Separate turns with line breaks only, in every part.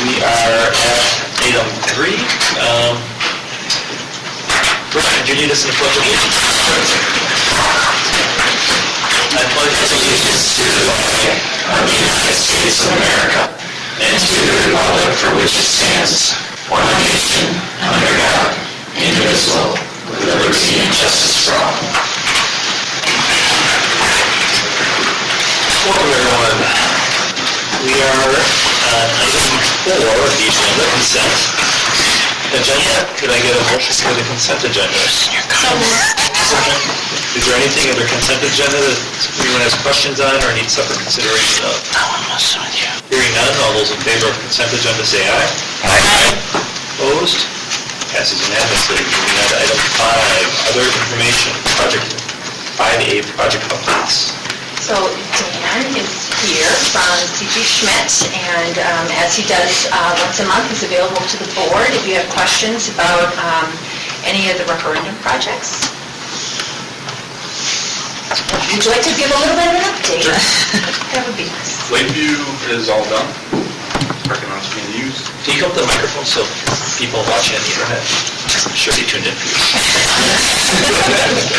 We are at item 3. Brett, could you lead us in the Pledge of Allegiance? I pledge allegiance to the flag of the United States of America and to the republic for which it stands, one nation, under God, indivisible, with liberty and justice for all. Welcome, everyone. We are on item 4 of the agenda, consent agenda. Could I get a motion for the consent agenda? Is there anything under consent agenda that anyone has questions on or needs separate consideration of? Hearing none, all those in favor of consent agenda say aye. Aye. Opposed? Passes unanimously. Moving on to item 5, other information, project 5A, project updates.
So Dan is here from C.G. Schmidt, and as he does once a month, he's available to the board if you have questions about any of the referendum projects. Would you like to give a little bit of an update?
Sure.
That would be nice.
Lakeview is all done. Parking lot's being used.
Can you hold the microphone so people watching on the internet should be tuned in for you?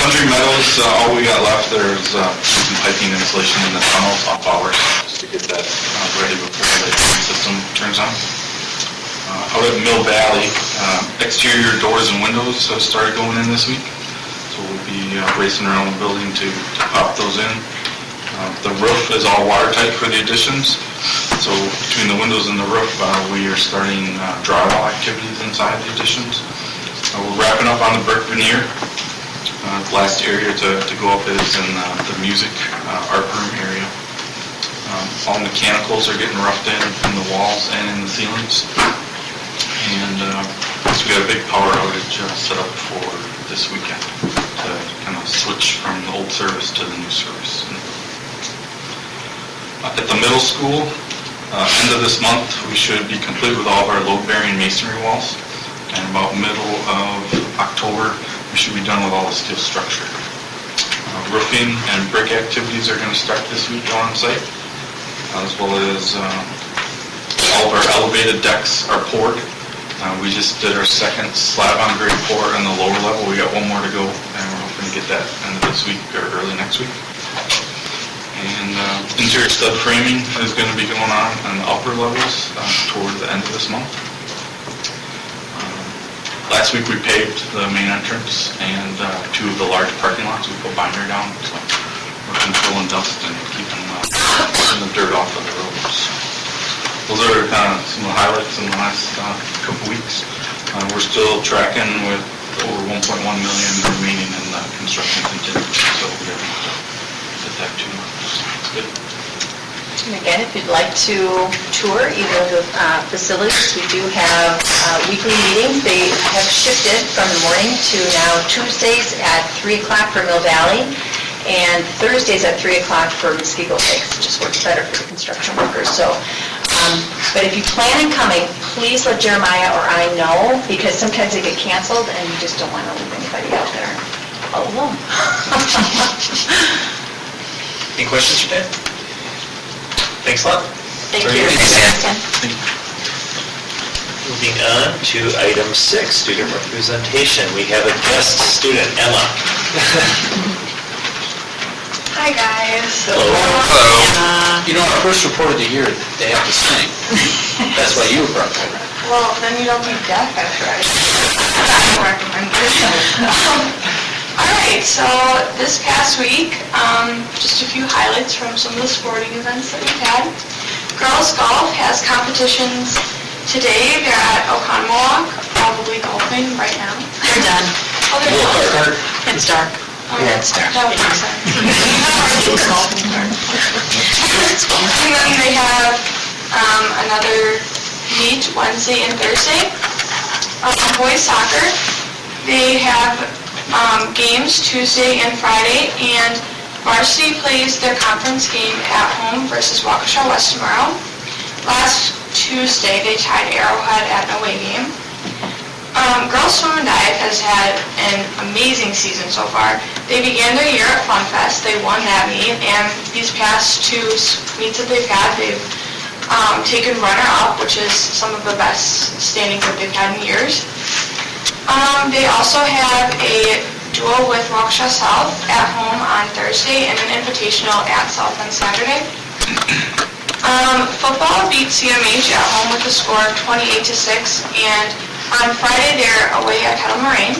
Country Meadows, all we got left there is some piping insulation in the tunnels off hours just to get that ready before the heating system turns on. Out at Mill Valley, exterior doors and windows have started going in this week. So we'll be racing around the building to pop those in. The roof is all watertight for the additions. So between the windows and the roof, we are starting drywall activities inside the additions. We're wrapping up on the brick veneer. The last area to go up is in the music art room area. All mechanicals are getting roughed in the walls and in the ceilings. And so we got a big power outage set up for this weekend to kind of switch from the old service to the new service. At the middle school, end of this month, we should be complete with all of our load-bearing masonry walls. And about middle of October, we should be done with all the steel structure. Roofing and brick activities are going to start this week on site, as well as all of our elevated decks are poured. We just did our second slab on grade pour on the lower level. We got one more to go, and we're hoping to get that end of this week or early next week. And interior stud framing is going to be going on the upper levels toward the end of this month. Last week we paved the main entrance and 2 of the large parking lots. We put binder down, so we're controlling dust and keeping the dirt off of the roads. Those are kind of some of the highlights in the last couple weeks. We're still tracking with over 1.1 million remaining in the construction contingency, so we're going to hit that too. It's good.
And again, if you'd like to tour either of the facilities, we do have weekly meetings. They have shifted from the morning to now Tuesdays at 3 o'clock for Mill Valley and Thursdays at 3 o'clock for Muskego Lakes. It just works better for the construction workers. So, but if you plan on coming, please let Jeremiah or I know, because sometimes they get canceled and you just don't want to leave anybody out there all alone.
Any questions for Dan? Thanks a lot.
Thank you.
Moving on to item 6, student representation. We have a guest student, Emma.
Hi guys.
Hello.
You know, our first report of the year, they have to sing. That's why you were brought there.
Well, then you don't need deaf after I recommend All right, so this past week, just a few highlights from some of the sporting events that we've had. Girls golf has competitions today. They're at Oconomowoc, probably golfing right now.
They're done.
Oh, they're done.
It's dark.
Yeah, it's dark. That would make sense. And then they have another meet Wednesday and Thursday. Boys soccer, they have games Tuesday and Friday, and varsity plays their conference game at home versus Waukesha West tomorrow. Last Tuesday, they tied Arrowhead at an away game. Girls Swim and Dive has had an amazing season so far. They began their year at Fun Fest. They won that meet, and these past 2 meets that they've had, they've taken runner-up, which is some of the best standings that they've had in years. They also have a duel with Waukesha South at home on Thursday and an invitational at South on Saturday. Football beat CMH at home with a score of 28-6, and on Friday they're away at Kettle Moraine.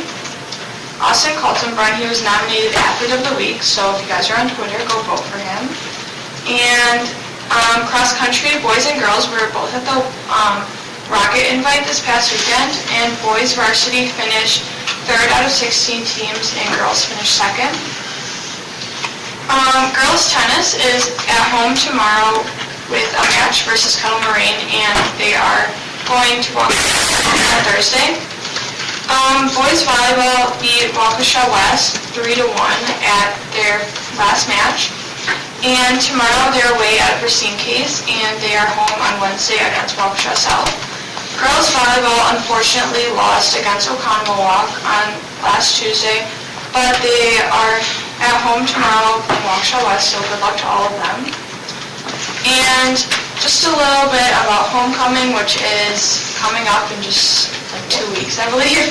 Austin Kaltenbrunn, he was nominated Athlete of the Week, so if you guys are on Twitter, go vote for him. And cross-country boys and girls were both at the Rocket Invite this past weekend, and boys varsity finished 3rd out of 16 teams, and girls finished 2nd. Girls tennis is at home tomorrow with a match versus Kettle Moraine, and they are going to Waukesha on Thursday. Boys volleyball beat Waukesha West 3-1 at their last match. And tomorrow they're away at Racine Case, and they are home on Wednesday against Waukesha South. Girls volleyball unfortunately lost against Oconomowoc on last Tuesday, but they are at home tomorrow from Waukesha West, so good luck to all of them. And just a little bit about homecoming, which is coming up in just like 2 weeks, I believe.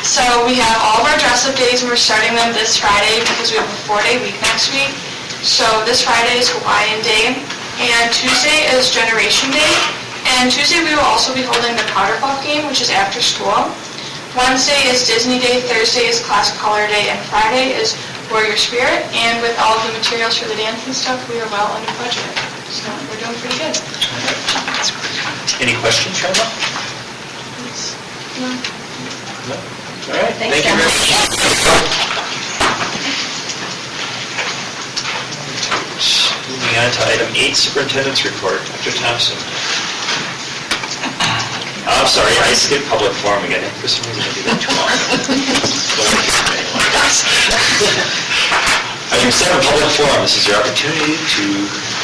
So we have all of our dress-up days, and we're starting them this Friday because we have a 4-day week next week. So this Friday is Hawaiian Day, and Tuesday is Generation Day. And Tuesday we will also be holding the Powder Puff game, which is after school. Wednesday is Disney Day, Thursday is Class Color Day, and Friday is Warrior Spirit. And with all of the materials for the dance and stuff, we are well under budget. So we're doing pretty good.
Any questions, Shona?
No.
No? All right,
Thanks,
thank you very much. Moving on to item 8, Superintendent's Report. Dr. Thompson. I'm sorry, I skipped public forum again. For some reason, I do that too often. Item 7, public forum. This is your opportunity to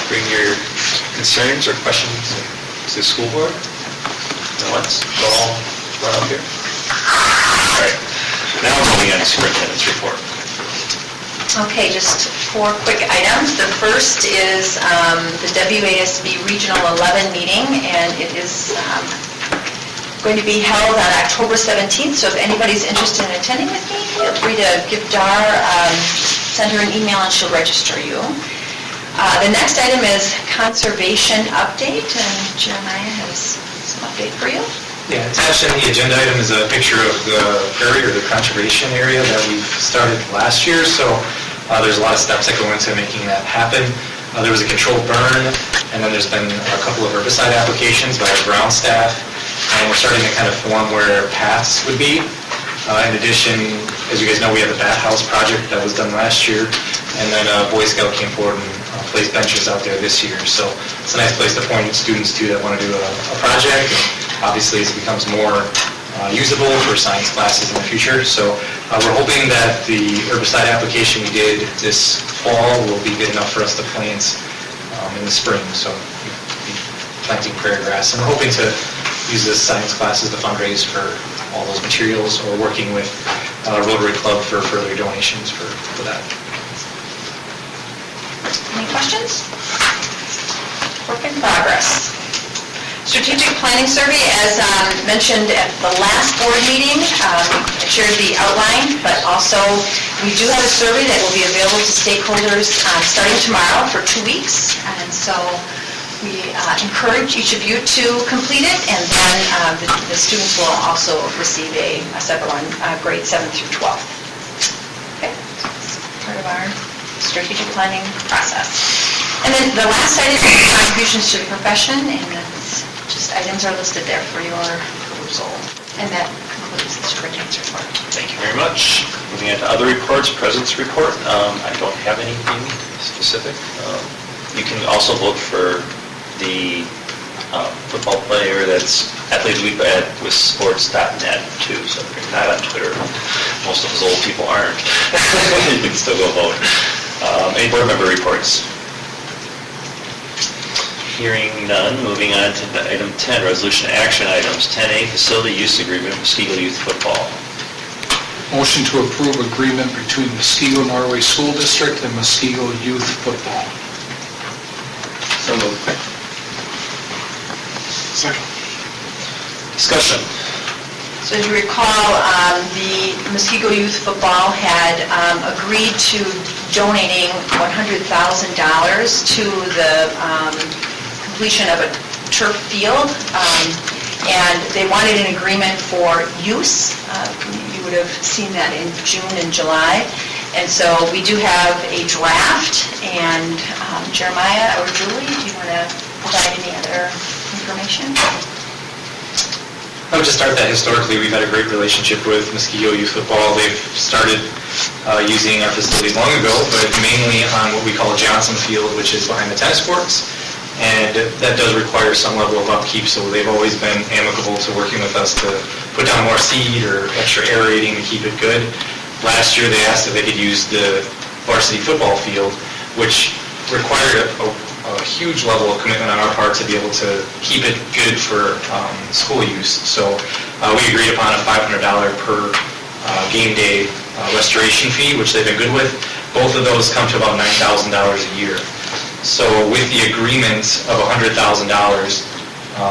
bring your concerns or questions to the school board. Let's go all run up here. All right. Now we're moving on to Superintendent's Report.
Okay, just 4 quick items. The first is the WASB Regional 11 meeting, and it is going to be held on October 17th, so if anybody's interested in attending with me, feel free to give Dar, send her an email and she'll register you. The next item is conservation update, and Jeremiah has some update for you.
Yeah, attached in the agenda item is a picture of the prairie or the conservation area that we've started last year, so there's a lot of steps that go into making that happen. There was a controlled burn, and then there's been a couple of herbicide applications by our ground staff, and we're starting to kind of form where paths would be. In addition, as you guys know, we have the Bat House project that was done last year, and then Boy Scout came forward and placed benches out there this year. So it's a nice place to point students to that want to do a project. And obviously, as it becomes more usable for science classes in the future. So we're hoping that the herbicide application we did this fall will be good enough for us to plant in the spring. So we'll be planting prairie grass, and we're hoping to use this science classes to fundraise for all those materials, or working with Rotary Club for further donations for that.
Any questions? Work in progress. Strategic Planning Survey, as mentioned at the last board meeting, I shared the outline, but also we do have a survey that will be available to stakeholders starting tomorrow for 2 weeks, and so we encourage each of you to complete it, and then the students will also receive a separate one, grade 7 through 12. Okay, that's part of our strategic planning process. And then the last item is contributions to the profession, and that's just items are listed there for your perusal. And that concludes the superintendent's report.
Thank you very much. Moving on to other reports, President's Report. I don't have anything specific. You can also vote for the football player that's Athlete of the Week at withsports.net too, so if you're not on Twitter, most of us old people aren't, you can still go vote. Any board member reports? Hearing none, moving on to item 10, resolution action items. 10A, facility use agreement with Muskego Youth Football.
Motion to approve agreement between Muskego Norway School District and Muskego Youth Football.
So moved.
Second.
Discussion.
So as you recall, the Muskego Youth Football had agreed to donating $100,000 to the completion of a turf field, and they wanted an agreement for use. You would have seen that in June and July. And so we do have a draft, and Jeremiah or Julie, do you want to provide any other information?
I would just start that historically, we've had a great relationship with Muskego Youth Football. They've started using our facility long ago, but mainly on what we call Johnson Field, which is behind the tennis courts. And that does require some level of upkeep, so they've always been amicable to working with us to put down more seed or extra aerating to keep it good. Last year, they asked if they could use the varsity football field, which required a huge level of commitment on our part to be able to keep it good for school use. So we agreed upon a $500 per game day restoration fee, which they've been good with. Both of those come to about $9,000 a year. So with the agreement of $100,000,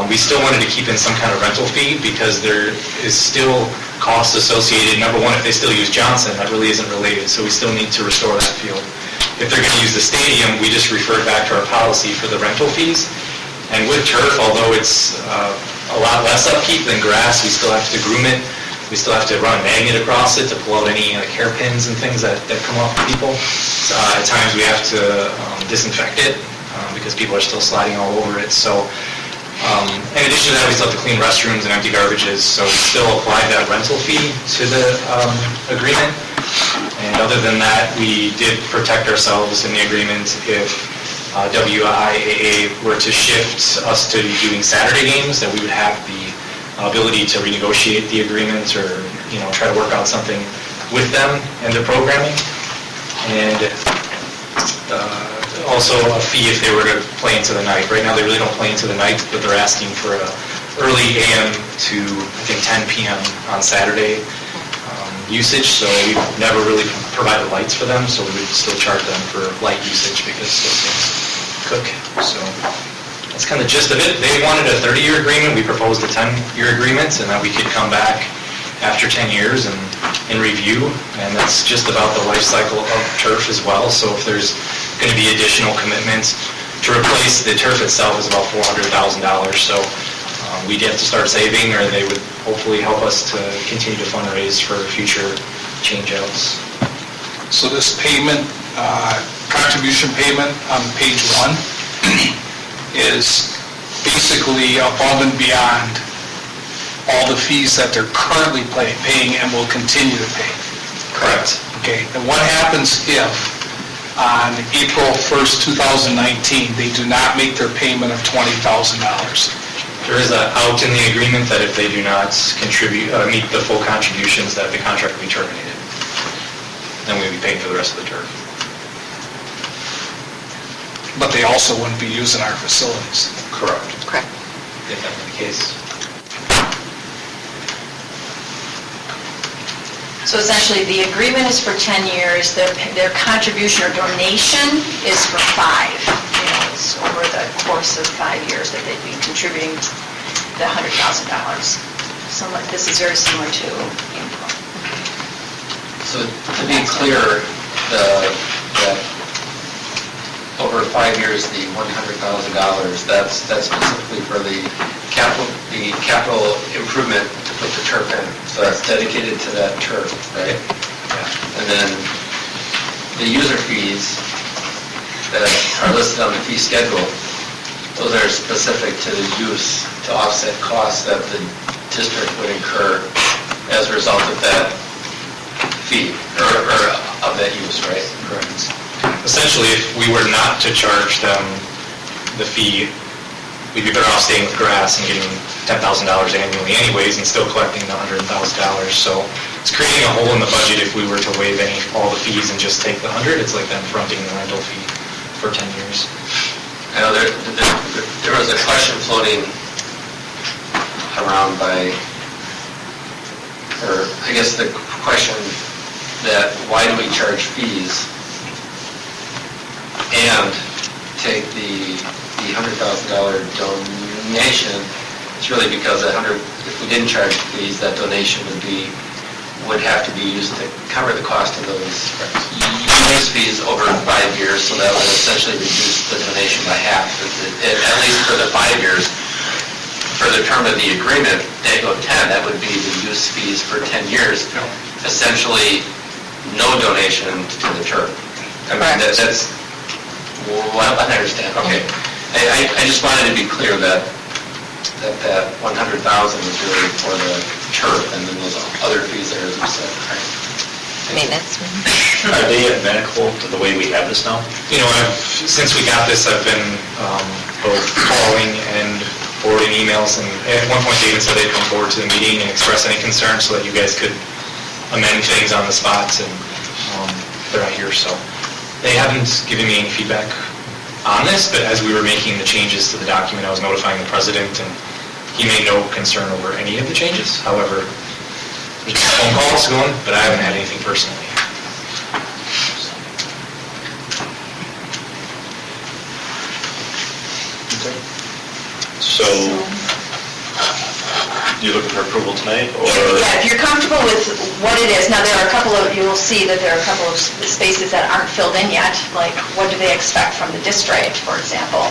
we still wanted to keep in some kind of rental fee because there is still costs associated. Number one, if they still use Johnson, that really isn't related, so we still need to restore that field. If they're going to use the stadium, we just referred back to our policy for the rental fees. And with turf, although it's a lot less upkeep than grass, we still have to groom it. We still have to run a magnet across it to pull out any hairpins and things that come off people. At times we have to disinfect it because people are still sliding all over it. So in addition to that, we still have to clean restrooms and empty garbages. So we still apply that rental fee to the agreement. And other than that, we did protect ourselves in the agreement if WIAA were to shift us to doing Saturday games, that we would have the ability to renegotiate the agreement or try to work out something with them and their programming. And also a fee if they were to play into the night. Right now they really don't play into the night, but they're asking for a early AM to I think 10 p.m. on Saturday usage, so we've never really provided lights for them, so we would still charge them for light usage because those things cook. So that's kind of the gist of it. They wanted a 30-year agreement. We proposed a 10-year agreement, and that we could come back after 10 years and review, and that's just about the life cycle of turf as well. So if there's going to be additional commitments to replace the turf itself is about $400,000. So we'd have to start saving, or they would hopefully help us to continue to fundraise for future change-outs.
So this payment, contribution payment on page 1 is basically above and beyond all the fees that they're currently paying and will continue to pay.
Correct.
Okay, and what happens if on April 1st, 2019, they do not make their payment of $20,000?
There is a out in the agreement that if they do not meet the full contributions, that the contract will be terminated. Then we'll be paying for the rest of the turf.
But they also wouldn't be using our facilities.
Correct.
Correct.
If that were the case.
So essentially, the agreement is for 10 years, their contribution or donation is for 5. It's over the course of 5 years that they'd be contributing the $100,000. This is very similar to April.
So to be clear, that over 5 years, the $100,000, that's specifically for the capital improvement to put the turf in. So that's dedicated to that turf, right? Yeah. And then the user fees that are listed on the fee schedule, those are specific to the use to offset costs that the district would incur as a result of that fee, or of that use, right? Correct.
Essentially, if we were not to charge them the fee, we'd be better off staying with grass and getting $10,000 annually anyways and still collecting the $100,000. So it's creating a hole in the budget if we were to waive all the fees and just take the 100. It's like them fronting the rental fee for 10 years.
I know there was a question floating around or I guess the question that why do we charge fees and take the $100,000 donation It's really because if we didn't charge fees, that donation would have to be used to cover the cost of those use fees over 5 years, so that would essentially reduce the donation by half, at least for the 5 years. For the term of the agreement, they go 10, that would be the use fees for 10 years. Essentially, no donation to the term. I mean, that's, well, I understand, okay. I just wanted to be clear that 100,000 is really for the turf, and then those other fees there, as you said, right?
Maintenance.
Are they amenable to the way we have this now?
You know, since we got this, I've been both calling and forwarding emails, and at one point they even said they'd come forward to the meeting and express any concerns so that you guys could amend things on the spots, and they're not here, so. They haven't given me any feedback on this, but as we were making the changes to the document, I was notifying the president, and he made no concern over any of the changes. However, there's phone calls going, but I haven't had anything personally.
So, you looking for approval tonight, or?
Yeah, if you're comfortable with what it is, now there are a couple of, you will see that there are a couple of spaces that aren't filled in yet, like what do they expect from the district, for example.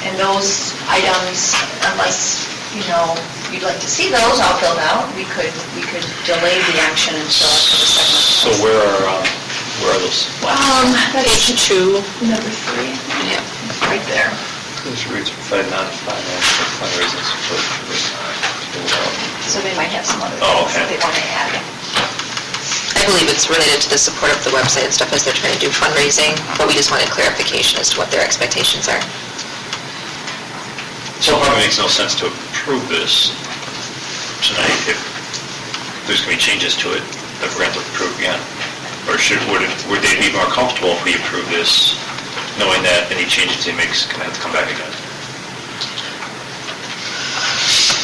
And those items, unless, you know, you'd like to see those all filled out, we could delay the action until after the second.
So where are those?
That is number 3. Yeah, right there.
Those rates provide non-financial fundraising support.
So they might have some other
Oh,
things that
okay.
they want to add.
I believe it's related to the support of the website and stuff as they're trying to do fundraising, but we just wanted clarification as to what their expectations are.
So it probably makes no sense to approve this tonight if there's going to be changes to it that we're going to have to approve again. Or would they be more comfortable if we approve this, knowing that any changes they make is going to have to come back again?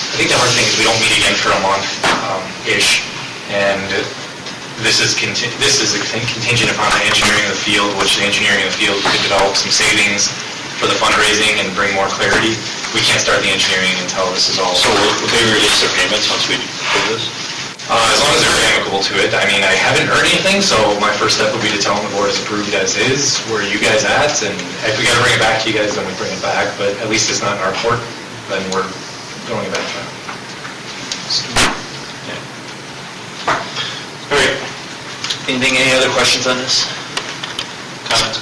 I think the hard thing is we don't meet again for a month-ish, and this is contingent upon the engineering of the field, which the engineering of the field could develop some savings for the fundraising and bring more clarity. We can't start the engineering until this is all...
So will they release their payments once we approve this?
As long as they're amicable to it. I mean, I haven't heard anything, so my first step would be to tell them the board is approved as is. Where are you guys at? And if we gotta bring it back to you guys, then we bring it back, but at least it's not in our court, then we're throwing it back to them.
All right. Any other questions on this? Comments?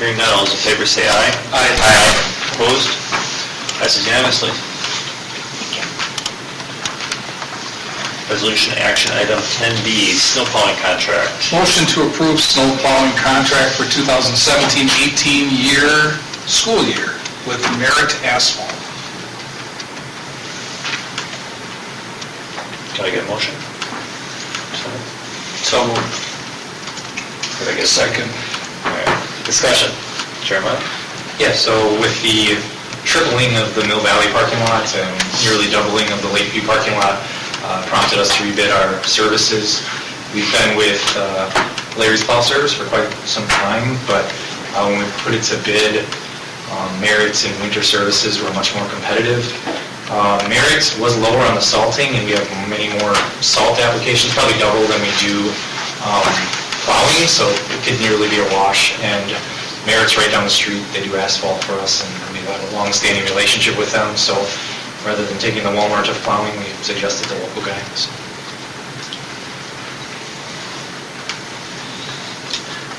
Hearing none, all those in favor say aye. Aye. Opposed? Passes unanimously. Resolution action item 10B, snow plowing contract.
Motion to approve snow plowing contract for 2017-18 school year with Merit Asphalt.
Can I get a motion? So moved. Could I get a second? All right. Discussion. Jeremiah?
Yeah, so with the tripling of the Mill Valley parking lot and nearly doubling of the Lakeview parking lot, prompted us to rebid our services. We've been with Larry's Plow Service for quite some time, but when we put it to bid, Merit's and Winter Services were much more competitive. Merit's was lower on the salting, and we have many more salt applications, probably double than we do plowing, so it could nearly be a wash. And Merit's right down the street, they do asphalt for us, and we've had a long-standing relationship with them, so rather than taking the Walmart of plowing, we suggested the local guys.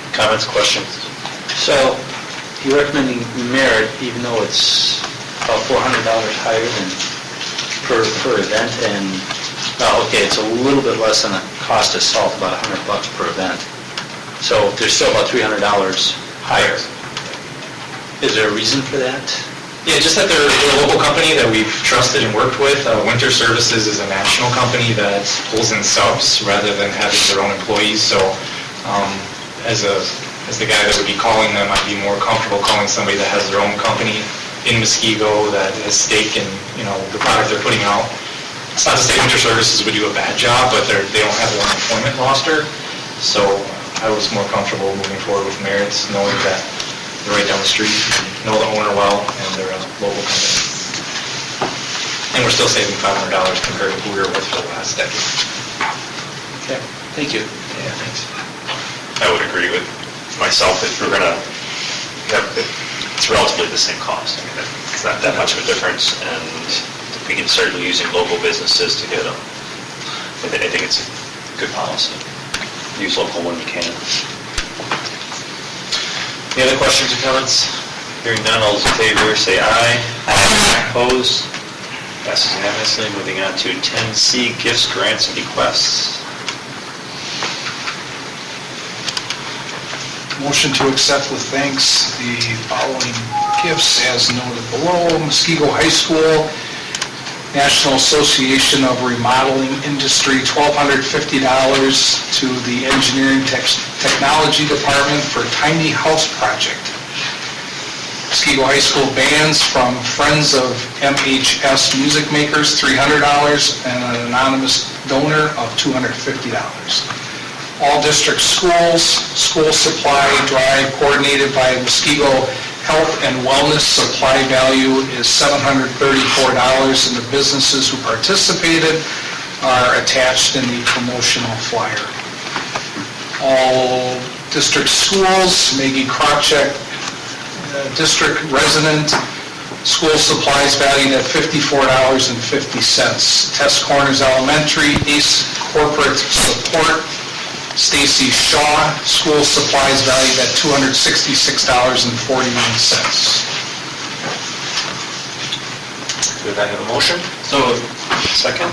Comments, questions?
So, you're recommending Merit, even though it's about $400 higher than per event, and, okay, it's a little bit less than the cost of salt, about $100 per event. So, there's still about $300 higher. Is there a reason for that?
Yeah, just that they're a local company that we've trusted and worked with. Winter Services is a national company that pulls in subs rather than having their own employees, so as the guy that would be calling them, I'd be more comfortable calling somebody that has their own company in Muskego that has stake in, you know, the product they're putting out. It's not to say Winter Services would do a bad job, but they don't have their own employment roster, so I was more comfortable moving forward with Merits, knowing that they're right down the street, know the owner well, and they're a local company. And we're still saving $500 compared to who we were with for the last decade.
Okay, thank you.
Yeah, thanks.
I would agree with myself, if we're gonna, it's relatively the same cost. I mean, it's not that much of a difference, and if we can start using local businesses to get them, I think it's a good policy. Use local when you can. Any other questions or comments? Hearing none, all those in favor say aye. Aye. Opposed? Passes unanimously. Moving on to 10C, gifts, grants, and bequests.
Motion to accept with thanks the following gifts as noted below. Muskego High School, National Association of Remodeling Industry, $1,250 to the Engineering Technology Department for Tiny House Project. Muskego High School bands from Friends of MHS Music Makers, $300, and an anonymous donor of $250. All district schools, school supply drive coordinated by Muskego Health and Wellness. Supply value is $734, and the businesses who participated are attached in the promotional flyer. All district schools, Maggie Krawcheck, district resident, school supplies valued at $54.50. Test Corners Elementary, ACE Corporate Support, Stacy Shaw, school supplies valued at $266.41.
Could I have a motion?
So,
Second?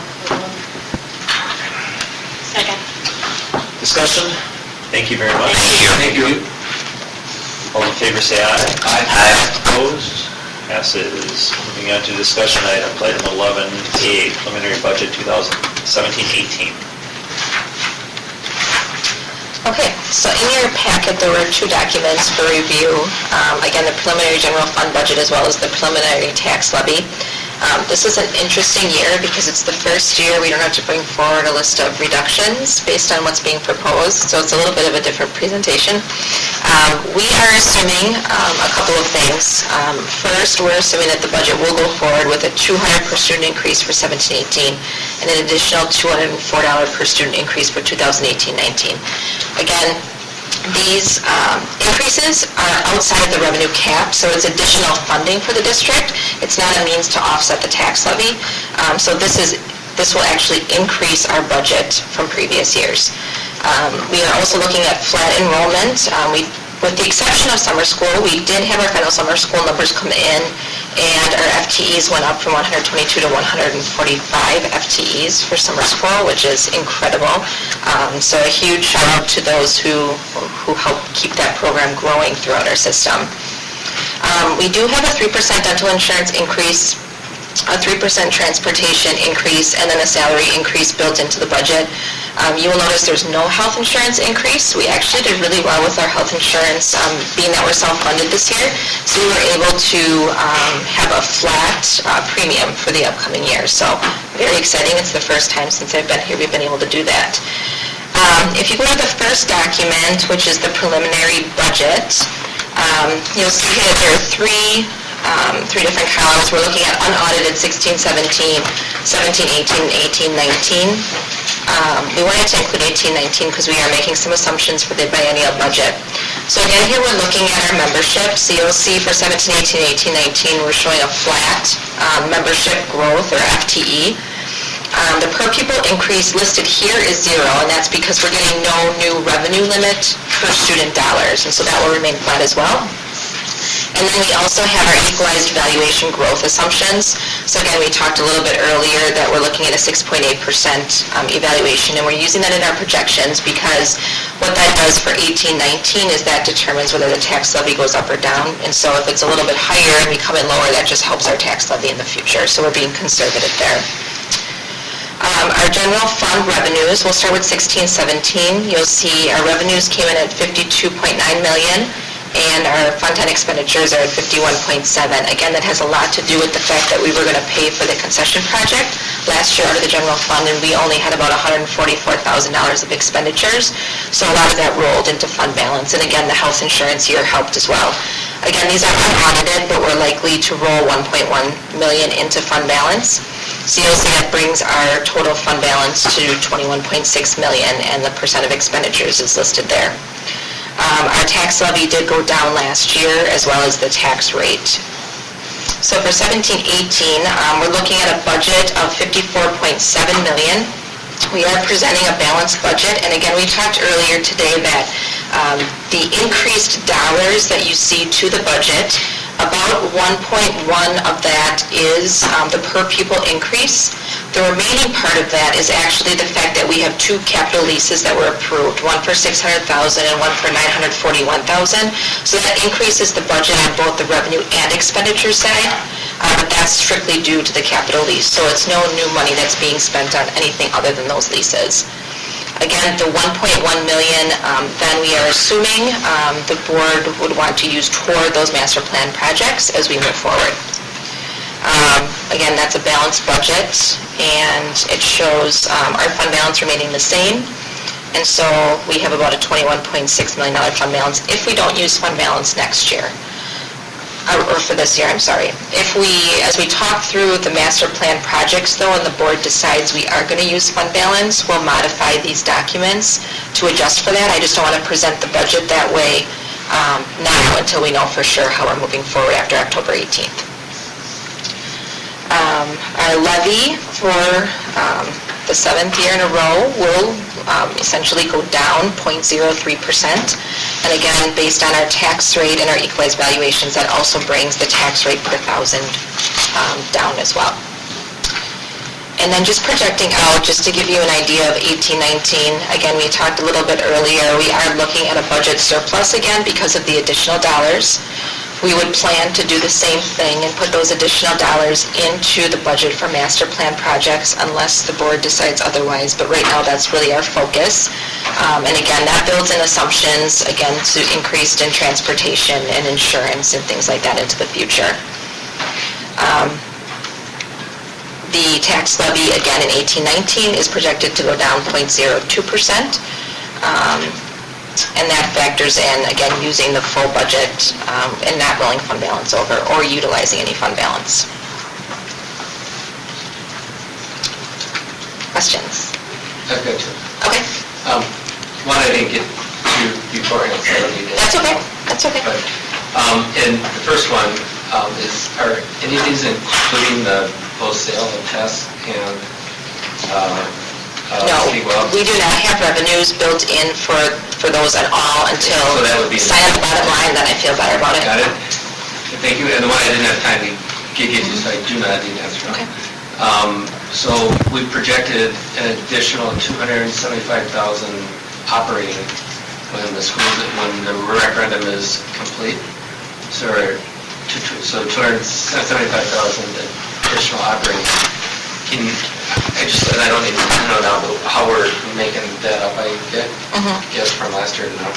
Second.
Discussion? Thank you very much.
thank you.
All in favor say aye.
Aye.
Opposed? Passes. Moving on to discussion item 11A, preliminary budget 2017-18.
Okay, so in your packet, there were two documents for review. Again, the preliminary general fund budget as well as the preliminary tax levy. This is an interesting year because it's the first year we don't have to bring forward a list of reductions based on what's being proposed, so it's a little bit of a different presentation. We are assuming a couple of things. First, we're assuming that the budget will go forward with a $200 per student increase for 17-18 and an additional $204 per student increase for 2018-19. Again, these increases are outside of the revenue cap, so it's additional funding for the district. It's not a means to offset the tax levy. So this will actually increase our budget from previous years. We are also looking at flat enrollment. With the exception of summer school, we did have our final summer school numbers come in, and our FTEs went up from 122 to 145 FTEs for summer school, which is incredible. So a huge shout out to those who help keep that program growing throughout our system. We do have a 3% dental insurance increase, a 3% transportation increase, and then a salary increase built into the budget. You will notice there's no health insurance increase. We actually did really well with our health insurance, being that we're self-funded this year. So we were able to have a flat premium for the upcoming year. So very exciting. It's the first time since I've been here we've been able to do that. If you go to the first document, which is the preliminary budget, you'll see here that there are three different columns. We're looking at unaudited 16-17, 17-18, and 18-19. We wanted to include 18-19 because we are making some assumptions for the biennial budget. So again, here we're looking at our membership. So you'll see for 17-18, 18-19, we're showing a flat membership growth, or FTE. The per pupil increase listed here is 0, and that's because we're getting no new revenue limit per student dollars, and so that will remain flat as well. And then we also have our equalized valuation growth assumptions. So again, we talked a little bit earlier that we're looking at a 6.8% evaluation, and we're using that in our projections because what that does for 18-19 is that determines whether the tax levy goes up or down. And so if it's a little bit higher and we come in lower, that just helps our tax levy in the future. So we're being conservative there. Our general fund revenues, we'll start with 16-17. You'll see our revenues came in at $52.9 million. And our fund-10 expenditures are at 51.7. Again, that has a lot to do with the fact that we were going to pay for the concession project last year out of the general fund, and we only had about $144,000 of expenditures. So a lot of that rolled into fund balance. And again, the health insurance here helped as well. Again, these are unaudited, but we're likely to roll 1.1 million into fund balance. So you'll see that brings our total fund balance to 21.6 million, and the percent of expenditures is listed there. Our tax levy did go down last year, as well as the tax rate. So for 17-18, we're looking at a budget of 54.7 million. We are presenting a balanced budget, and again, we talked earlier today that the increased dollars that you see to the budget, about 1.1 of that is the per pupil increase. The remaining part of that is actually the fact that we have two capital leases that were approved, one for $600,000 and one for $941,000. So that increases the budget on both the revenue and expenditure side, but that's strictly due to the capital lease. So it's no new money that's being spent on anything other than those leases. Again, the 1.1 million, then we are assuming the board would want to use toward those master plan projects as we move forward. Again, that's a balanced budget, and it shows our fund balance remaining the same. And so we have about a $21.6 million fund balance if we don't use fund balance next year. Or for this year, I'm sorry. If we, as we talk through the master plan projects though, and the board decides we are going to use fund balance, we'll modify these documents to adjust for that. I just don't want to present the budget that way now until we know for sure how we're moving forward after October 18th. Our levy for the 7th year in a row will essentially go down 0.03%. And again, based on our tax rate and our equalized valuations, that also brings the tax rate per thousand down as well. And then just projecting out, just to give you an idea of 18-19, again, we talked a little bit earlier, we are looking at a budget surplus again because of the additional dollars. We would plan to do the same thing and put those additional dollars into the budget for master plan projects unless the board decides otherwise, but right now that's really our focus. And again, that builds in assumptions, again, to increased in transportation and insurance and things like that into the future. The tax levy, again, in 18-19 is projected to go down 0.02%. And that factors in, again, using the full budget and not rolling fund balance over or utilizing any fund balance. Questions?
I've got two.
Okay.
One I didn't get to beforehand, so I don't need to.
That's okay. That's okay.
But, and the first one is, are any of these including the post-sale and test and
No,
Ski Wells?
we do not have revenues built in for those at all until
So that would be-
sign up the bottom line, then I feel better about it.
Got it? Thank you. And the one I didn't have time to get to, so I do not need to answer.
Okay.
So we projected an additional $275,000 operating when the referendum is complete. So 275,000 additional operating. And I don't even know now how we're making that up, I guess from last year to now.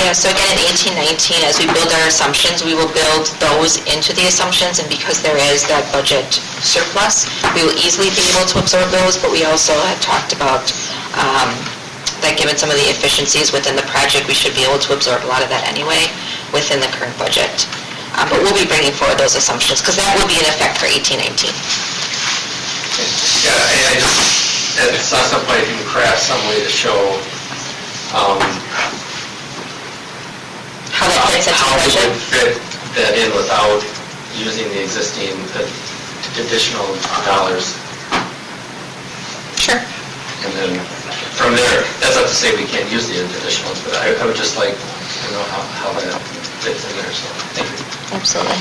Yeah, so again, in 18-19, as we build our assumptions, we will build those into the assumptions, and because there is that budget surplus, we will easily be able to absorb those, but we also had talked about that given some of the efficiencies within the project, we should be able to absorb a lot of that anyway within the current budget. But we'll be bringing forward those assumptions, because that will be in effect for 18-19.
Yeah, I just, at some point, if you can craft some way to show
How that fits into
how
the
we
budget?
would fit that in without using the existing additional dollars.
Sure.
And then from there, that's not to say we can't use the additionals, but I would just like to know how that fits in there, so thank you.
Absolutely.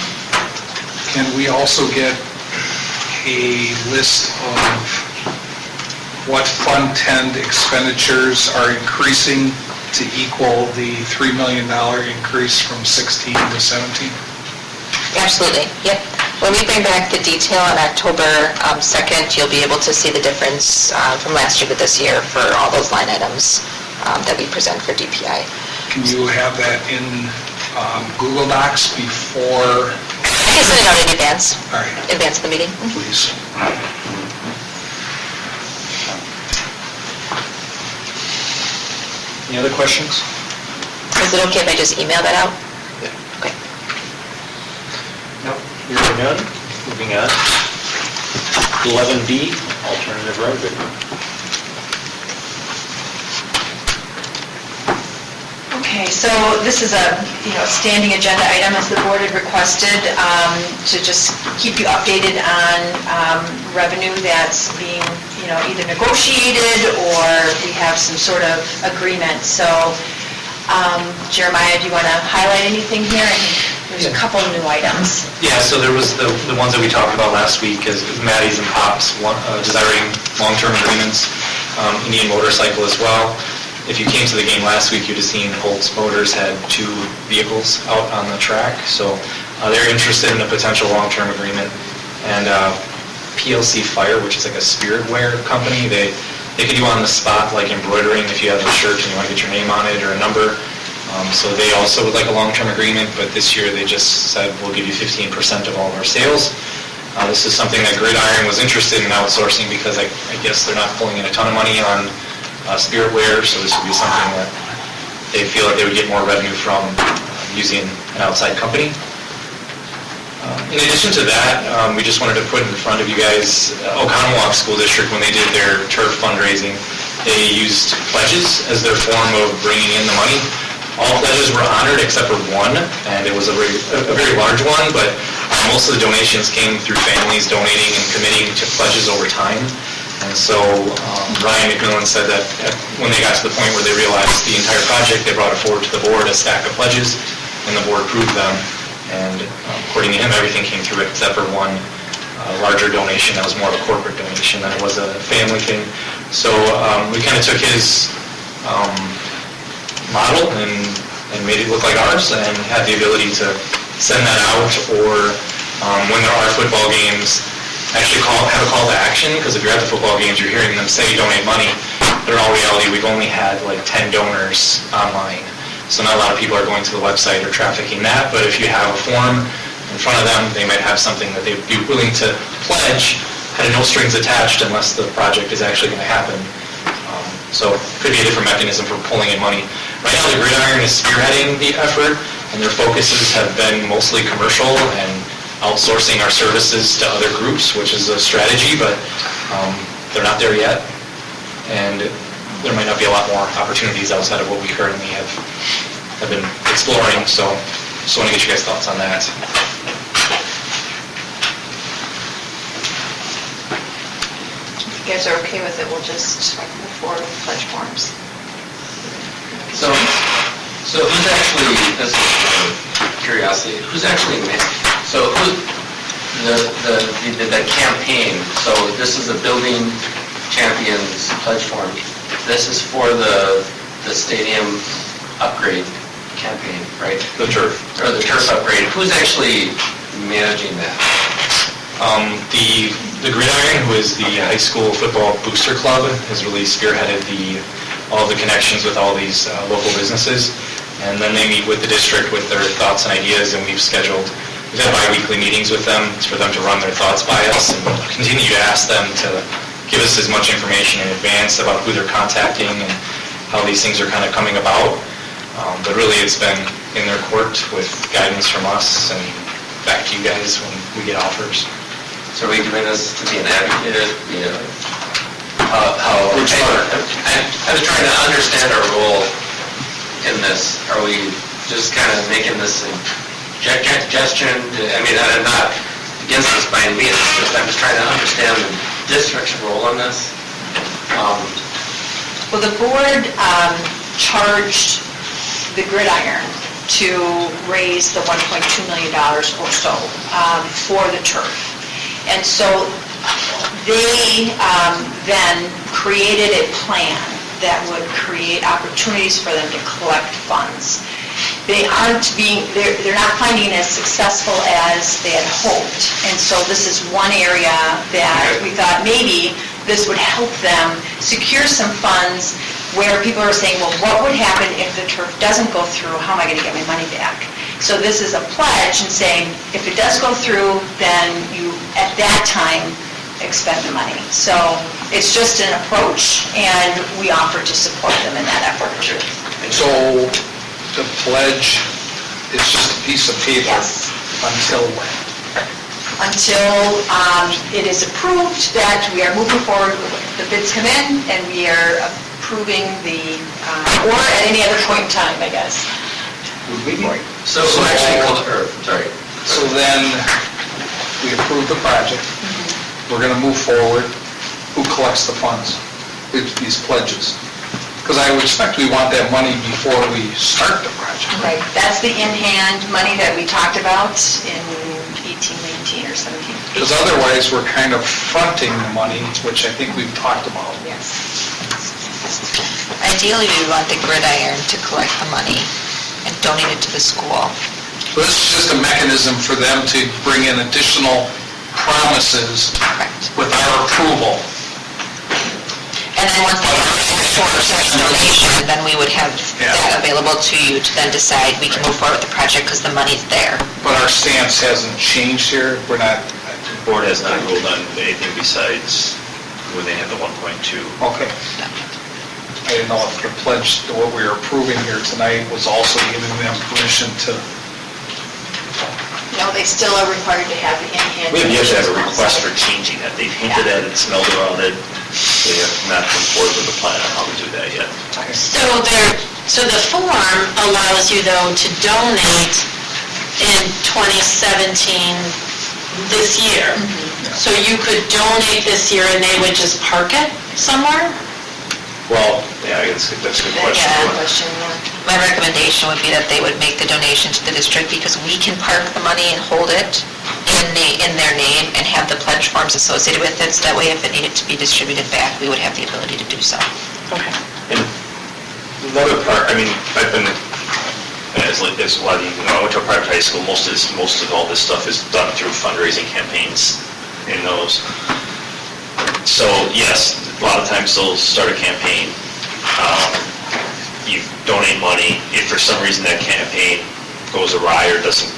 Can we also get a list of what Fund 10 expenditures are increasing to equal the $3 million increase from 16 to 17?
Absolutely, yep. When we bring back the detail on October 2nd, you'll be able to see the difference from last year to this year for all those line items that we present for DPI.
Can you have that in Google Docs before,
I can send it out in advance,
all right,
in advance of the meeting.
please?
Any other questions?
Is it okay if I just email that out? Okay.
Hearing none, moving on. 11B, alternative road bid.
Okay, so this is a, standing agenda item as the board had requested, to just keep you updated on revenue that's being, either negotiated or we have some sort of agreement. So Jeremiah, do you want to highlight anything here? I think there's a couple new items.
Yeah, so there was the ones that we talked about last week, is Maddie's and Pop's desiring long-term agreements, Indian Motorcycle as well. If you came to the game last week, you'd have seen Holtz Motors had 2 vehicles out on the track, so they're interested in a potential long-term agreement. And PLC Fire, which is like a spirit wear company, they could do on the spot, like embroidering if you have a shirt and you want to get your name on it or a number. So they also would like a long-term agreement, but this year they just said, we'll give you 15% of all of our sales. This is something that Gridiron was interested in outsourcing because I guess they're not pulling in a ton of money on spirit wear, so this would be something that they feel that they would get more revenue from using an outside company. In addition to that, we just wanted to put in front of you guys, Oconomowoc School District, when they did their turf fundraising, they used pledges as their form of bringing in the money. All pledges were honored except for one, and it was a very large one, but most of the donations came through families donating and committing to pledges over time. And so Ryan McMillan said that when they got to the point where they realized the entire project, they brought it forward to the board, a stack of pledges, and the board approved them. And according to him, everything came through except for one larger donation that was more of a corporate donation than it was a family thing. So we kind of took his model and made it look like ours and had the ability to send that out, or when there are football games, actually have a call to action, because if you're at the football games, you're hearing them say donate money, but in all reality, we've only had like 10 donors online. So not a lot of people are going to the website or trafficking that, but if you have a form in front of them, they might have something that they'd be willing to pledge, kind of no strings attached unless the project is actually going to happen. So it could be a different mechanism for pulling in money. Right now, the Gridiron is spearheading the effort, and their focuses have been mostly commercial and outsourcing our services to other groups, which is a strategy, but they're not there yet. And there might not be a lot more opportunities outside of what we currently have been exploring, so just want to get you guys' thoughts on that.
If you guys are okay with it, we'll just move forward with pledge forms.
So who's actually, this is curiosity, who's actually, the campaign, so this is a Building Champions pledge form. This is for the stadium upgrade campaign, right?
The turf.
Or the turf upgrade. Who's actually managing that?
The Gridiron, who is the high school football booster club, has really spearheaded all the connections with all these local businesses. And then they meet with the district with their thoughts and ideas, and we've had bi-weekly meetings with them for them to run their thoughts by us, and continue to ask them to give us as much information in advance about who they're contacting and how these things are kind of coming about. But really, it's been in their court with guidance from us and back to you guys when we get offers.
So are we doing this to be an advocate? I'm just trying to understand our role in this. Are we just kind of making this a suggestion? I mean, I'm not against this by any means, I'm just trying to understand the district's role in this.
Well, the board charged the Gridiron to raise the $1.2 million or so for the turf. And so they then created a plan that would create opportunities for them to collect funds. They're not finding it as successful as they had hoped. And so this is one area that we thought maybe this would help them secure some funds where people are saying, well, what would happen if the turf doesn't go through? How am I going to get my money back? So this is a pledge and saying, if it does go through, then you, at that time, expend the money. So it's just an approach, and we offer to support them in that effort.
So the pledge is just a piece of paper
Yes.
until when?
until it is approved that we are moving forward, the bids come in, and we are approving the, or at any other point in time, I guess.
So actually, sorry.
So then, we approve the project, we're gonna move forward, who collects the funds? These pledges? Because I would expect we want that money before we start the project.
Right, that's the in-hand money that we talked about in 18, 19, or 17.
Because otherwise, we're kind of fronting the money, which I think we've talked about.
Yes.
Ideally, we want the Gridiron to collect the money and donate it to the school.
So this is just a mechanism for them to bring in additional promises
Correct.
with our approval.
And then once they have a donation, then we would have that available to you to then decide we can move forward with the project because the money's there.
But our stance hasn't changed here, we're not,
The board has not ruled on anything besides when they have the 1.2.
okay. I didn't know if the pledge, what we were approving here tonight was also giving them permission to,
No, they still are required to have the in-hand.
We have yet to have a request for changing that. They've hinted at it, smelled around it. They have not come forward with a plan on how to do that yet.
So the form allows you, though, to donate in 2017 this year. So you could donate this year and they would just park it somewhere?
Well, yeah, I guess that's a good question.
Yeah, question, yeah.
My recommendation would be that they would make the donation to the district because we can park the money and hold it in their name and have the pledge forms associated with it, so that way if it needed to be distributed back, we would have the ability to do so.
And another part, I mean, I've been, as a lot of you know, I went to a private high school, most of all this stuff is done through fundraising campaigns in those. So, yes, a lot of times they'll start a campaign, you donate money, if for some reason that campaign goes awry or doesn't,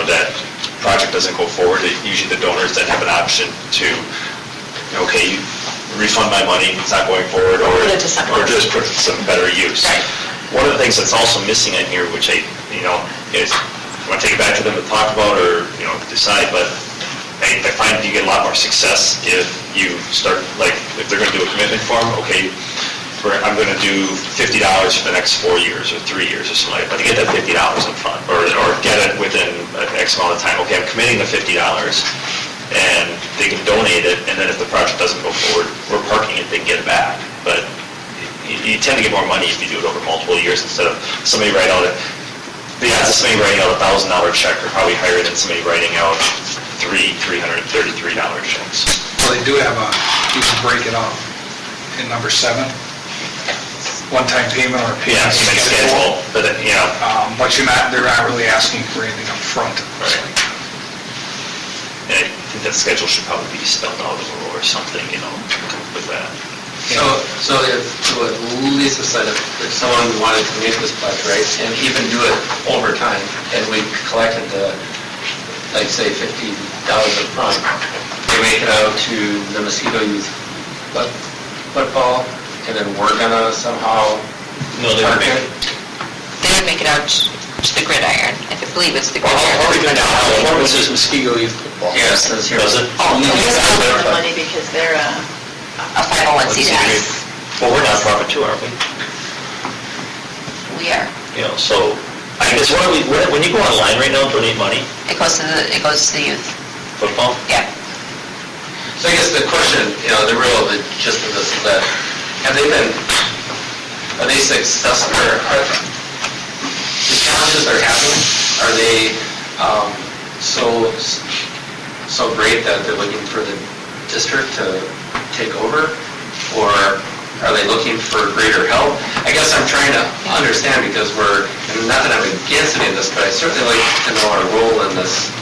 that project doesn't go forward, usually the donors then have an option to, okay, refund my money, it's not going forward, or
Put it to something else.
just put it to some better use.
Right.
One of the things that's also missing in here, which is, want to take it back to them to talk about or, decide, but I find that you get a lot more success if you start, like, if they're going to do a commitment form, okay, I'm going to do $50 for the next 4 years or 3 years or something like that, but to get that $50 up front, or get it within X amount of time, okay, I'm committing the $50, and they can donate it, and then if the project doesn't go forward, we're parking it, they can get it back. But you tend to get more money if you do it over multiple years instead of somebody write out the odds of somebody writing out a $1,000 check are probably higher than somebody writing out $333 checks.
well, they do have you can break it up in number 7, one-time payment or payment
Payment
schedule.
schedule, but,
But they're not really asking for anything up front.
Right. and I think that schedule should probably be spelled out or something, with that.
So if, what Lisa said, if someone wanted to make this pledge, right, and even do it over time, and we collected like say $50 up front, they make it out to the Mosquito Youth football, and then we're gonna somehow
No, they would
park
make
it?
They would make it out to the Gridiron. I believe it's the
How are we
Gridiron.
going to
What was this Mosquito Youth Football?
Yeah, it says here.
Does it?
Oh, no, it's not their money because they're
A 501c3.
Well, we're nonprofit too, aren't we?
We are.
So, I guess, when you go online right now, donate money,
It goes to the youth.
football,
Yeah.
So I guess the question, the gist of this is that, are they successful, or are the challenges they're having, are they so great that they're looking for the district to take over? Or are they looking for greater help? I guess I'm trying to understand because and not that I'm against any of this, but I certainly like to know our role in this,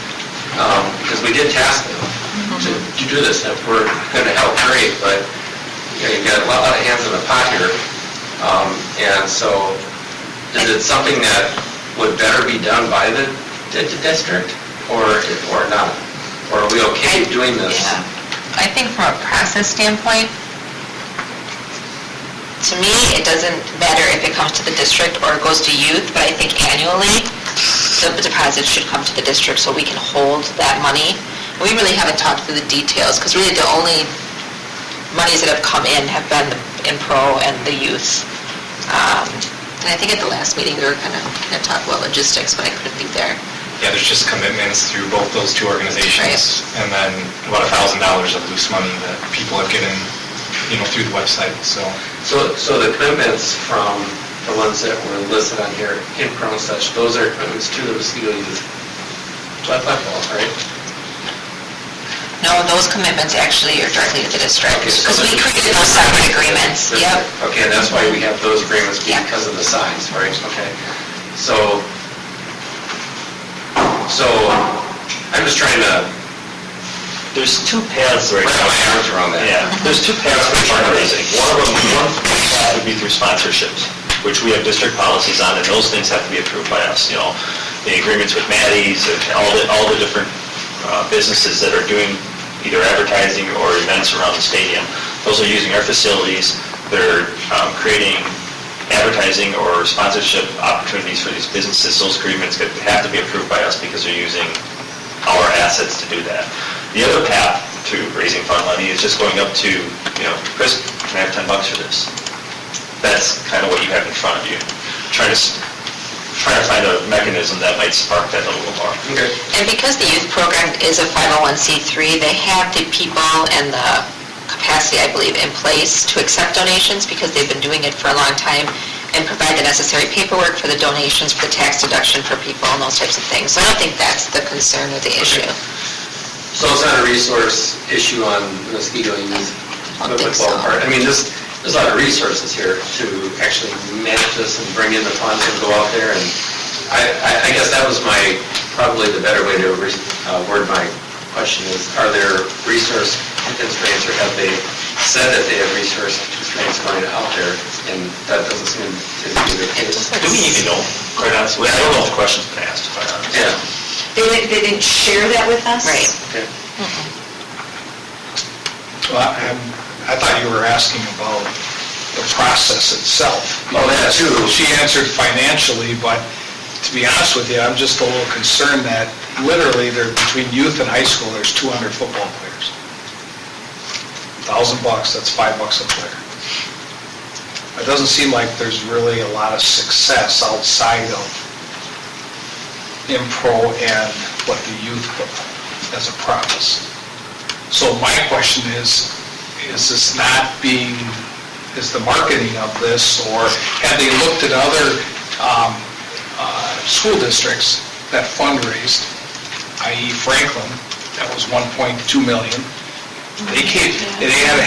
because we did task them to do this, and if we're going to help, great, but you've got a lot of hands in the pot here, and so is it something that would better be done by the district, or not? Or are we okay doing this?
Yeah. I think from a process standpoint, to me, it doesn't matter if it comes to the district or it goes to youth, but I think annually, the deposits should come to the district so we can hold that money. We really haven't talked through the details, because really the only monies that have come in have been the Impro and the youth. And I think at the last meeting, we were kind of talking about logistics, but I couldn't be there.
Yeah, there's just commitments through both those two organizations, and then about $1,000 of loose money that people have given, through the website, so.
So the commitments from the ones that were listed on here, Impro and such, those are commitments to the Mosquito Youth Football, right?
No, those commitments actually are directly to the district,
Okay, so
because we
there's-
created those separate agreements. Yep.
Okay, and that's why we have those agreements,
Yeah.
because of the size, right? Okay. So I'm just trying to
There's two paths right
wrap
now.
my arms around that.
Yeah, there's two paths for fundraising. One path would be through sponsorships, which we have district policies on, and those things have to be approved by us, the agreements with Maddie's, and all the different businesses that are doing either advertising or events around the stadium. Those are using our facilities, they're creating advertising or sponsorship opportunities for these businesses. Those agreements have to be approved by us because they're using our assets to do that. The other path to raising fund money is just going up to, Chris, can I have $10 for this? That's kind of what you have in front of you. Trying to find a mechanism that might spark that a little more.
Okay.
And because the youth program is a 501c3, they have the people and the capacity, I believe, in place to accept donations, because they've been doing it for a long time, and provide the necessary paperwork for the donations, for the tax deduction for people, and those types of things. So I don't think that's the concern or the issue.
So it's not a resource issue on the Mosquito Youth
I don't think
Football
so.
part? I mean, there's a lot of resources here to actually manage this and bring in the funds and go out there, and I guess that was probably the better way to word my question is, are there resource constraints, or have they said that they have resource constraints going out there, and that doesn't seem to be the case?
Do we even know, quite honestly? I don't know if the question's been asked, quite honestly.
Yeah.
They didn't share that with us?
Right.
Okay.
Well, I thought you were asking about the process itself.
Oh, that too.
She answered financially, but to be honest with you, I'm just a little concerned that literally between youth and high school, there's 200 football players. $1,000, that's $5 a player. It doesn't seem like there's really a lot of success outside of Impro and what the youth put as a process. So my question is this not being, is the marketing of this, or have they looked at other school districts that fundraised, i.e. Franklin, that was 1.2 million. They had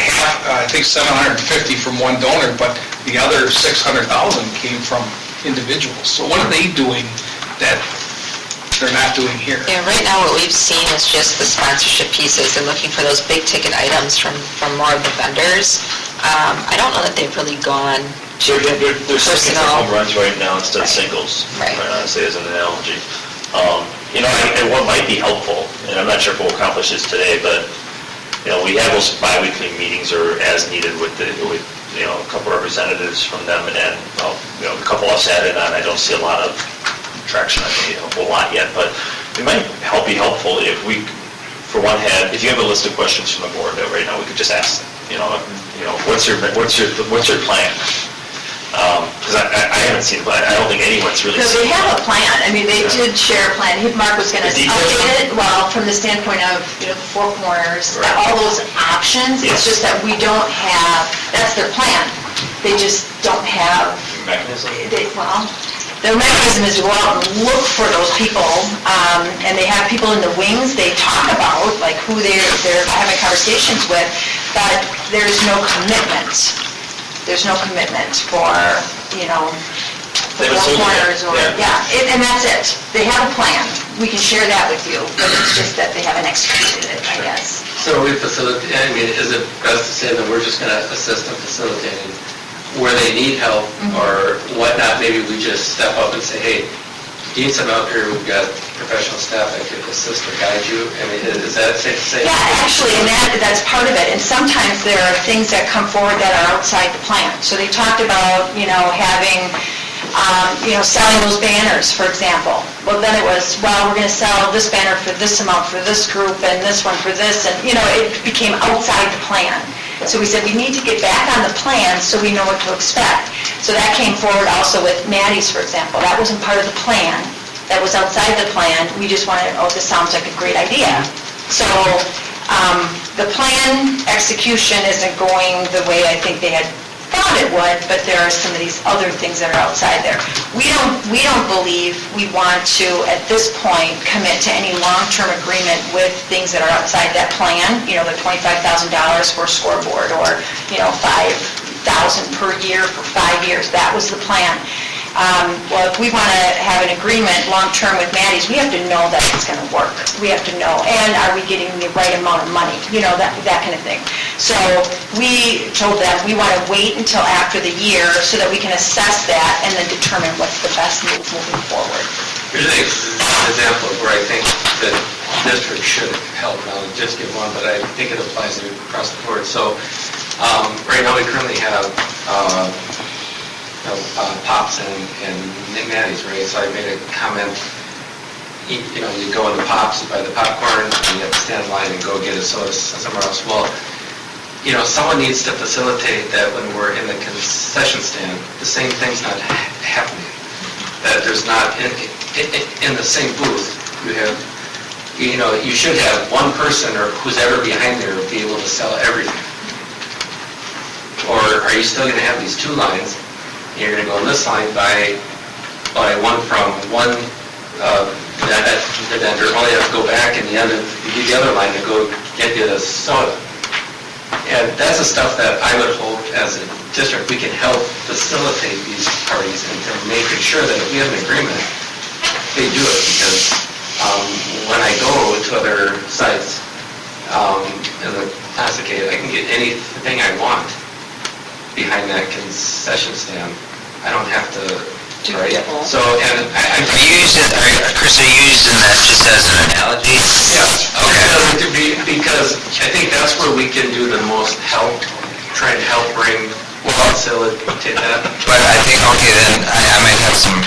I think 750 from one donor, but the other 600,000 came from individuals. So what are they doing that they're not doing here?
Yeah, right now what we've seen is just the sponsorship pieces. They're looking for those big ticket items from more of the vendors. I don't know that they've really gone,
So they're swinging for
Personal.
home runs right now instead of
Right.
singles,
Right.
quite honestly, as an analogy. And what might be helpful, and I'm not sure if we'll accomplish this today, but, we have those bi-weekly meetings or as needed with a couple representatives from them, and then, a couple of us added on. I don't see a lot of traction, I think, a whole lot yet, but it might be helpful if we, for one, if you have a list of questions from the board that right now, we could just ask them. What's your plan? Because I haven't seen, but I don't think anyone's really
No,
seen.
they have a plan. I mean, they did share a plan. Mark was going to
The details?
update it, well, from the standpoint of, the four corners,
Right.
all those options.
Yes.
It's just that we don't have, that's their plan. They just don't have,
Mechanism?
their mechanism is to go out and look for those people, and they have people in the wings they talk about, like who they're having conversations with, but there's no commitment. There's no commitment for,
They
the
haven't
four
sold it yet.
corners or, and that's it. They have a plan. We can share that with you, but it's just that they haven't executed it, I guess.
So we facilitate, is it best to say that we're just going to assist in facilitating where they need help or whatnot? Maybe we just step up and say, hey, you need some help here, we've got professional staff that could assist or guide you. I mean, is that safe to say?
Yeah, actually, and that's part of it. And sometimes there are things that come forward that are outside the plan. So they talked about, having selling those banners, for example. Well, then it was, well, we're going to sell this banner for this amount for this group and this one for this, and, it became outside the plan. So we said, we need to get back on the plan so we know what to expect. So that came forward also with Maddie's, for example. That wasn't part of the plan. That was outside the plan. We just wanted, this sounds like a great idea. So the plan execution isn't going the way I think they had thought it would, but there are some of these other things that are outside there. We don't believe we want to, at this point, commit to any long-term agreement with things that are outside that plan, the $25,000 for a scoreboard, or, $5,000 per year for 5 years. That was the plan. Well, if we want to have an agreement long-term with Maddie's, we have to know that it's going to work. We have to know, and are we getting the right amount of money, that kind of thing. So we told them we want to wait until after the year so that we can assess that and then determine what's the best move moving forward.
Here's an example of where I think the district should help, and I'll just give one, but I think it applies across the board. So, right now we currently have Pops and Maddie's, right? So I made a comment, you go into Pops, you buy the popcorn, and you have to stand in line and go get a soda somewhere else. Well, someone needs to facilitate that when we're in the concession stand, the same thing's not happening. That there's not, in the same booth, you have, you should have one person or who's ever behind there be able to sell everything. Or are you still going to have these two lines? You're going to go on this line, buy one from one vendor, only have to go back and you do the other line to go get you the soda. And that's the stuff that I would hope as a district we can help facilitate these parties and making sure that if we have an agreement, they do it. Because when I go to other sites in the plastic cave, I can get anything I want behind that concession stand. I don't have to, right? So, and
Chris, are you using that just as an analogy?
yeah.
Okay.
Because I think that's where we can do the most help, try to help facilitate that.
But I think, okay, then I might have some,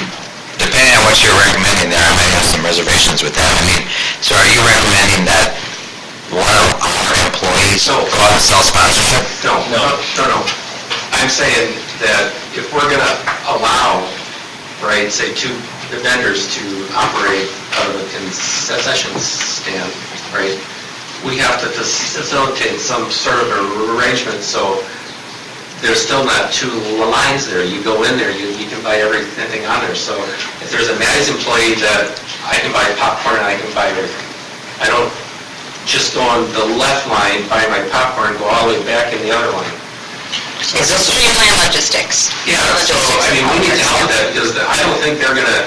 depending on what you're recommending there, I might have some reservations with that. So are you recommending that one of our employees go out and sell sponsorship?
No. I'm saying that if we're going to allow, right, say the vendors to operate out of a concession stand, right, we have to facilitate some sort of arrangement so there's still not two lines there. You go in there, you can buy everything on there. So if there's a Maddie's employee that I can buy popcorn and I can buy everything. I don't just go on the left line, buy my popcorn, and go all the way back in the other line.
It's a streamline logistics.
Yeah, so, we need to help that, because I don't think they're going to,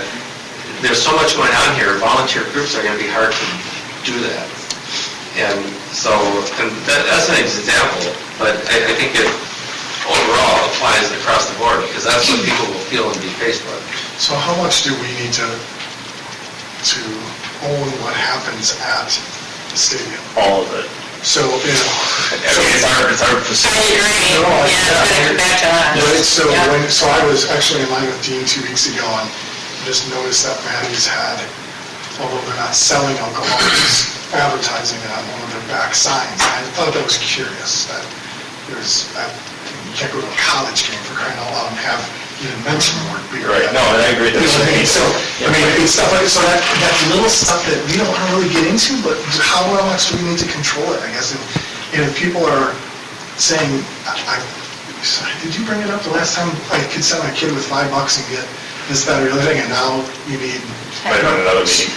there's so much going on here, volunteer groups are going to be hard to do that. And so, that's an example, but I think it overall applies across the board, because that's what people will feel and be faced with.
So how much do we need to own what happens at the stadium?
All of it.
So,
It's our facility.
I agree.
No,
Yeah, it's going to come back to us.
right, so
Yeah.
so I was actually in line with Dean 2 weeks ago and just noticed that Maddie's had, although they're not selling alcohol, is advertising it on one of their back signs. And I thought that was curious, that you can't go to a college game for crying out loud and have even mention the word beer.
Right, no, and I agree.
You know what I mean? So, it's stuff like, so that little stuff that we don't want to really get into, but how much do we need to control it, I guess? And if people are saying, did you bring it up the last time I could send my kid with $5 and get this, that, or the other thing, and now you need...
Might have been another meeting.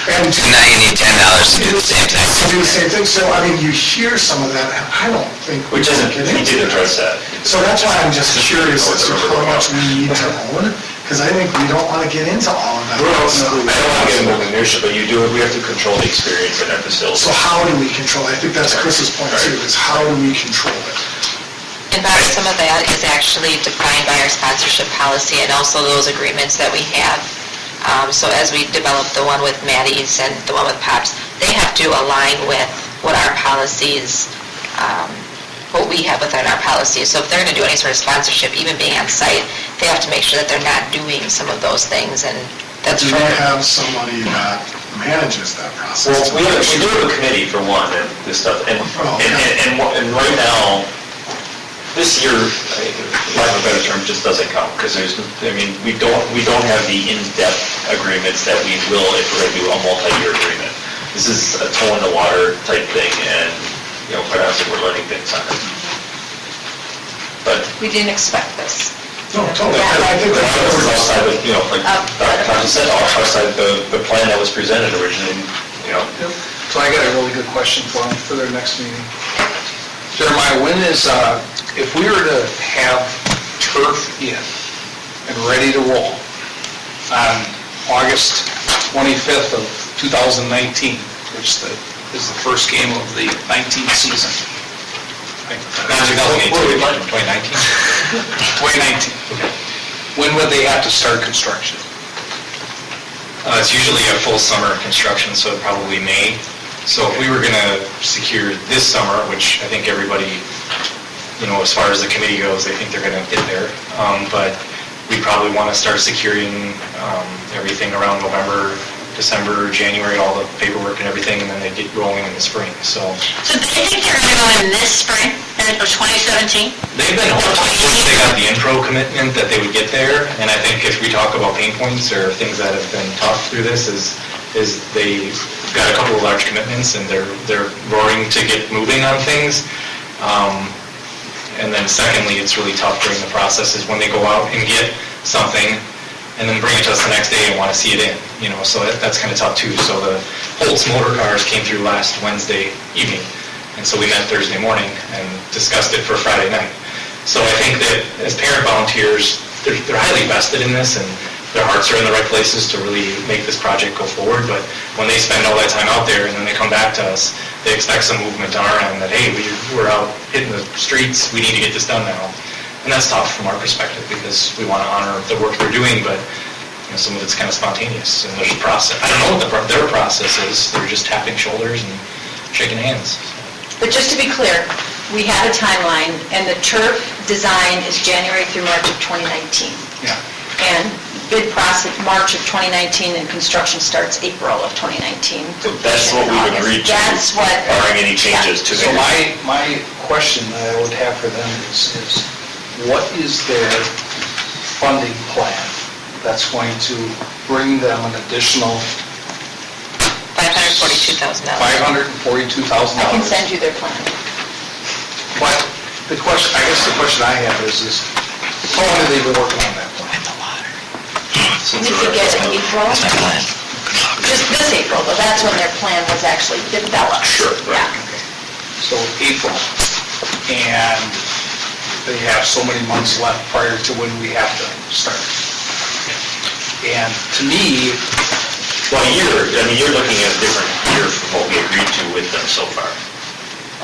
And
Now you need $10 to do the same thing.
to do the same thing, so, you hear some of that, and I don't think we
Which
can
isn't,
get
he
into
did
that.
address that.
So that's why I'm just curious as to how much we need to own, because I think we don't want to get into all of that.
I don't want to get into minutia, but we have to control the experience in our facility.
So how do we control it? I think that's Chris's point too, is how do we control it?
And Bob, some of that is actually defined by our sponsorship policy and also those agreements that we have. So as we develop the one with Maddie's and the one with Pops, they have to align with what our policies what we have within our policy. So if they're going to do any sort of sponsorship, even being on site, they have to make sure that they're not doing some of those things, and that's
Do
for...
they have somebody that manages that process?
Well, we do have a committee for one, and this stuff, and right now, this year, lack of a better term, just doesn't count, because we don't have the in-depth agreements that we will if we're going to do a multi-year agreement. This is a toe in the water type thing, and, quite honestly, we're learning things on it. But,
We didn't expect this.
No, totally. I think
this is
that
outside of, like Dr. Thompson said, outside the plan that was presented originally,
So I got a really good question for them for their next meeting. Jeremiah, when is, if we were to have turf in and ready to roll on August 25th of 2019, which is the first game of the 19th season.
Not 2018, 2019?
2019. When would they have to start construction?
It's usually a full summer construction, so probably May. So if we were going to secure this summer, which I think everybody, as far as the committee goes, they think they're going to get there. But we probably want to start securing everything around November, December, January, all the paperwork and everything, and then they get rolling in the spring, so.
So they think they're going to go in this spring, of 2017?
They've been hopeful since they got the Enpro commitment that they would get there, and I think if we talk about pain points or things that have been talked through this, is they've got a couple of large commitments and they're roaring to get moving on things. And then secondly, it's really tough during the process is when they go out and get something and then bring it to us the next day and want to see it in, so that's kind of tough too. So the Holtz motor cars came through last Wednesday evening, and so we met Thursday morning and discussed it for Friday night. So I think that as parent volunteers, they're highly vested in this, and their hearts are in the right places to really make this project go forward, but when they spend all that time out there and then they come back to us, they expect some movement on our end that, hey, we're out hitting the streets, we need to get this done now. And that's tough from our perspective because we want to honor the work they're doing, but some of it's kind of spontaneous and there's a process. I don't know what their process is, they're just tapping shoulders and shaking hands.
But just to be clear, we have a timeline, and the turf design is January through March of 2019.
Yeah.
And bid process, March of 2019, and construction starts April of 2019.
So that's what we've agreed to,
That's what...
barring any changes to
So
it.
my question that I would have for them is what is their funding plan that's going to bring them an additional
$542,000.
$542,000?
I can send you their plan.
But the question, I guess the question I have is how long have they been working on that plan?
We could get it April. Just this April, but that's when their plan was actually developed.
Sure, right.
Yeah.
So April, and they have so many months left prior to when we have to start. And to me,
Well, you're looking at a different year from what we agreed to with them so far.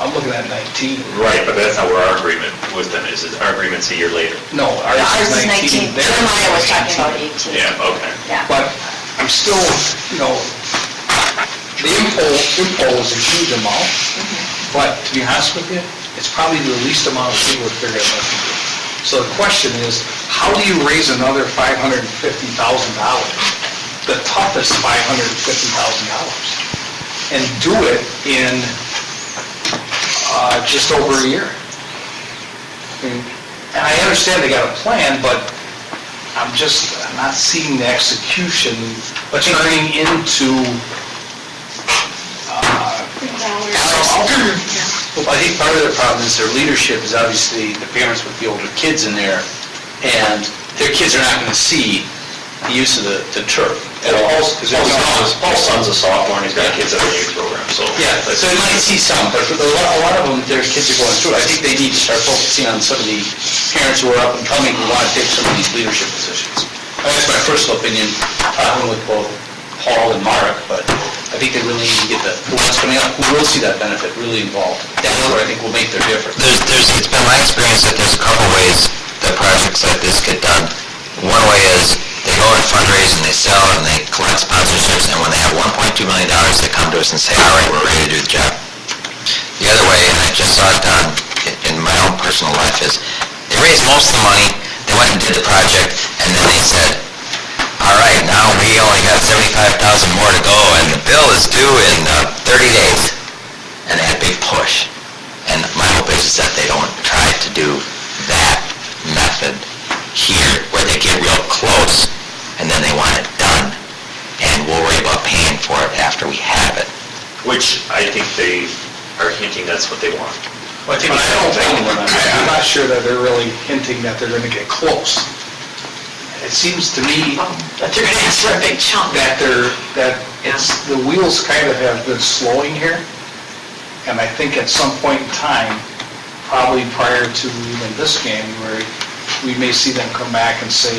I'm looking at 19.
Right, but that's not where our agreement with them is. Our agreement's a year later.
No, ours
Ours
is
is
19.
19. Jeremiah was talking about 18.
Yeah, okay.
Yeah.
But I'm still, the impole is a huge amount, but to be honest with you, it's probably the least amount of people that figure out what to do. So the question is, how do you raise another $550,000? The toughest $550,000, and do it in just over a year. And I understand they got a plan, but I'm not seeing the execution turning into
Well, I think part of their problem is their leadership is obviously the parents with the older kids in there, and their kids are not going to see the use of the turf at all.
Paul's son's a sophomore, and he's got kids that are in the youth program, so.
Yeah, so they might see some, but for a lot of them, their kids are going through it. I think they need to start focusing on some of the parents who are up and coming who want to take some of these leadership positions. I mean, that's my personal opinion, talking with both Paul and Mark, but I think they really need to get the ones coming up who will see that benefit really involved. That's where I think will make their difference.
It's been my experience that there's a couple ways that projects like this get done. One way is they go and fundraise and they sell and they collect sponsorships, and when they have $1.2 million, they come to us and say, all right, we're ready to do the job. The other way, and I just saw it done in my own personal life is, they raised most of the money, they went and did the project, and then they said, all right, now we only got 75,000 more to go, and the bill is due in 30 days. And they had a big push. And my hope is that they don't try to do that method here, where they get real close, and then they want it done, and we'll worry about paying for it after we have it.
Which I think they are hinting that's what they want.
But I'm not sure that they're really hinting that they're gonna get close. It seems to me
But they're gonna ask for a big chunk.
that the wheels kind of have been slowing here. And I think at some point in time, probably prior to even this January, we may see them come back and say,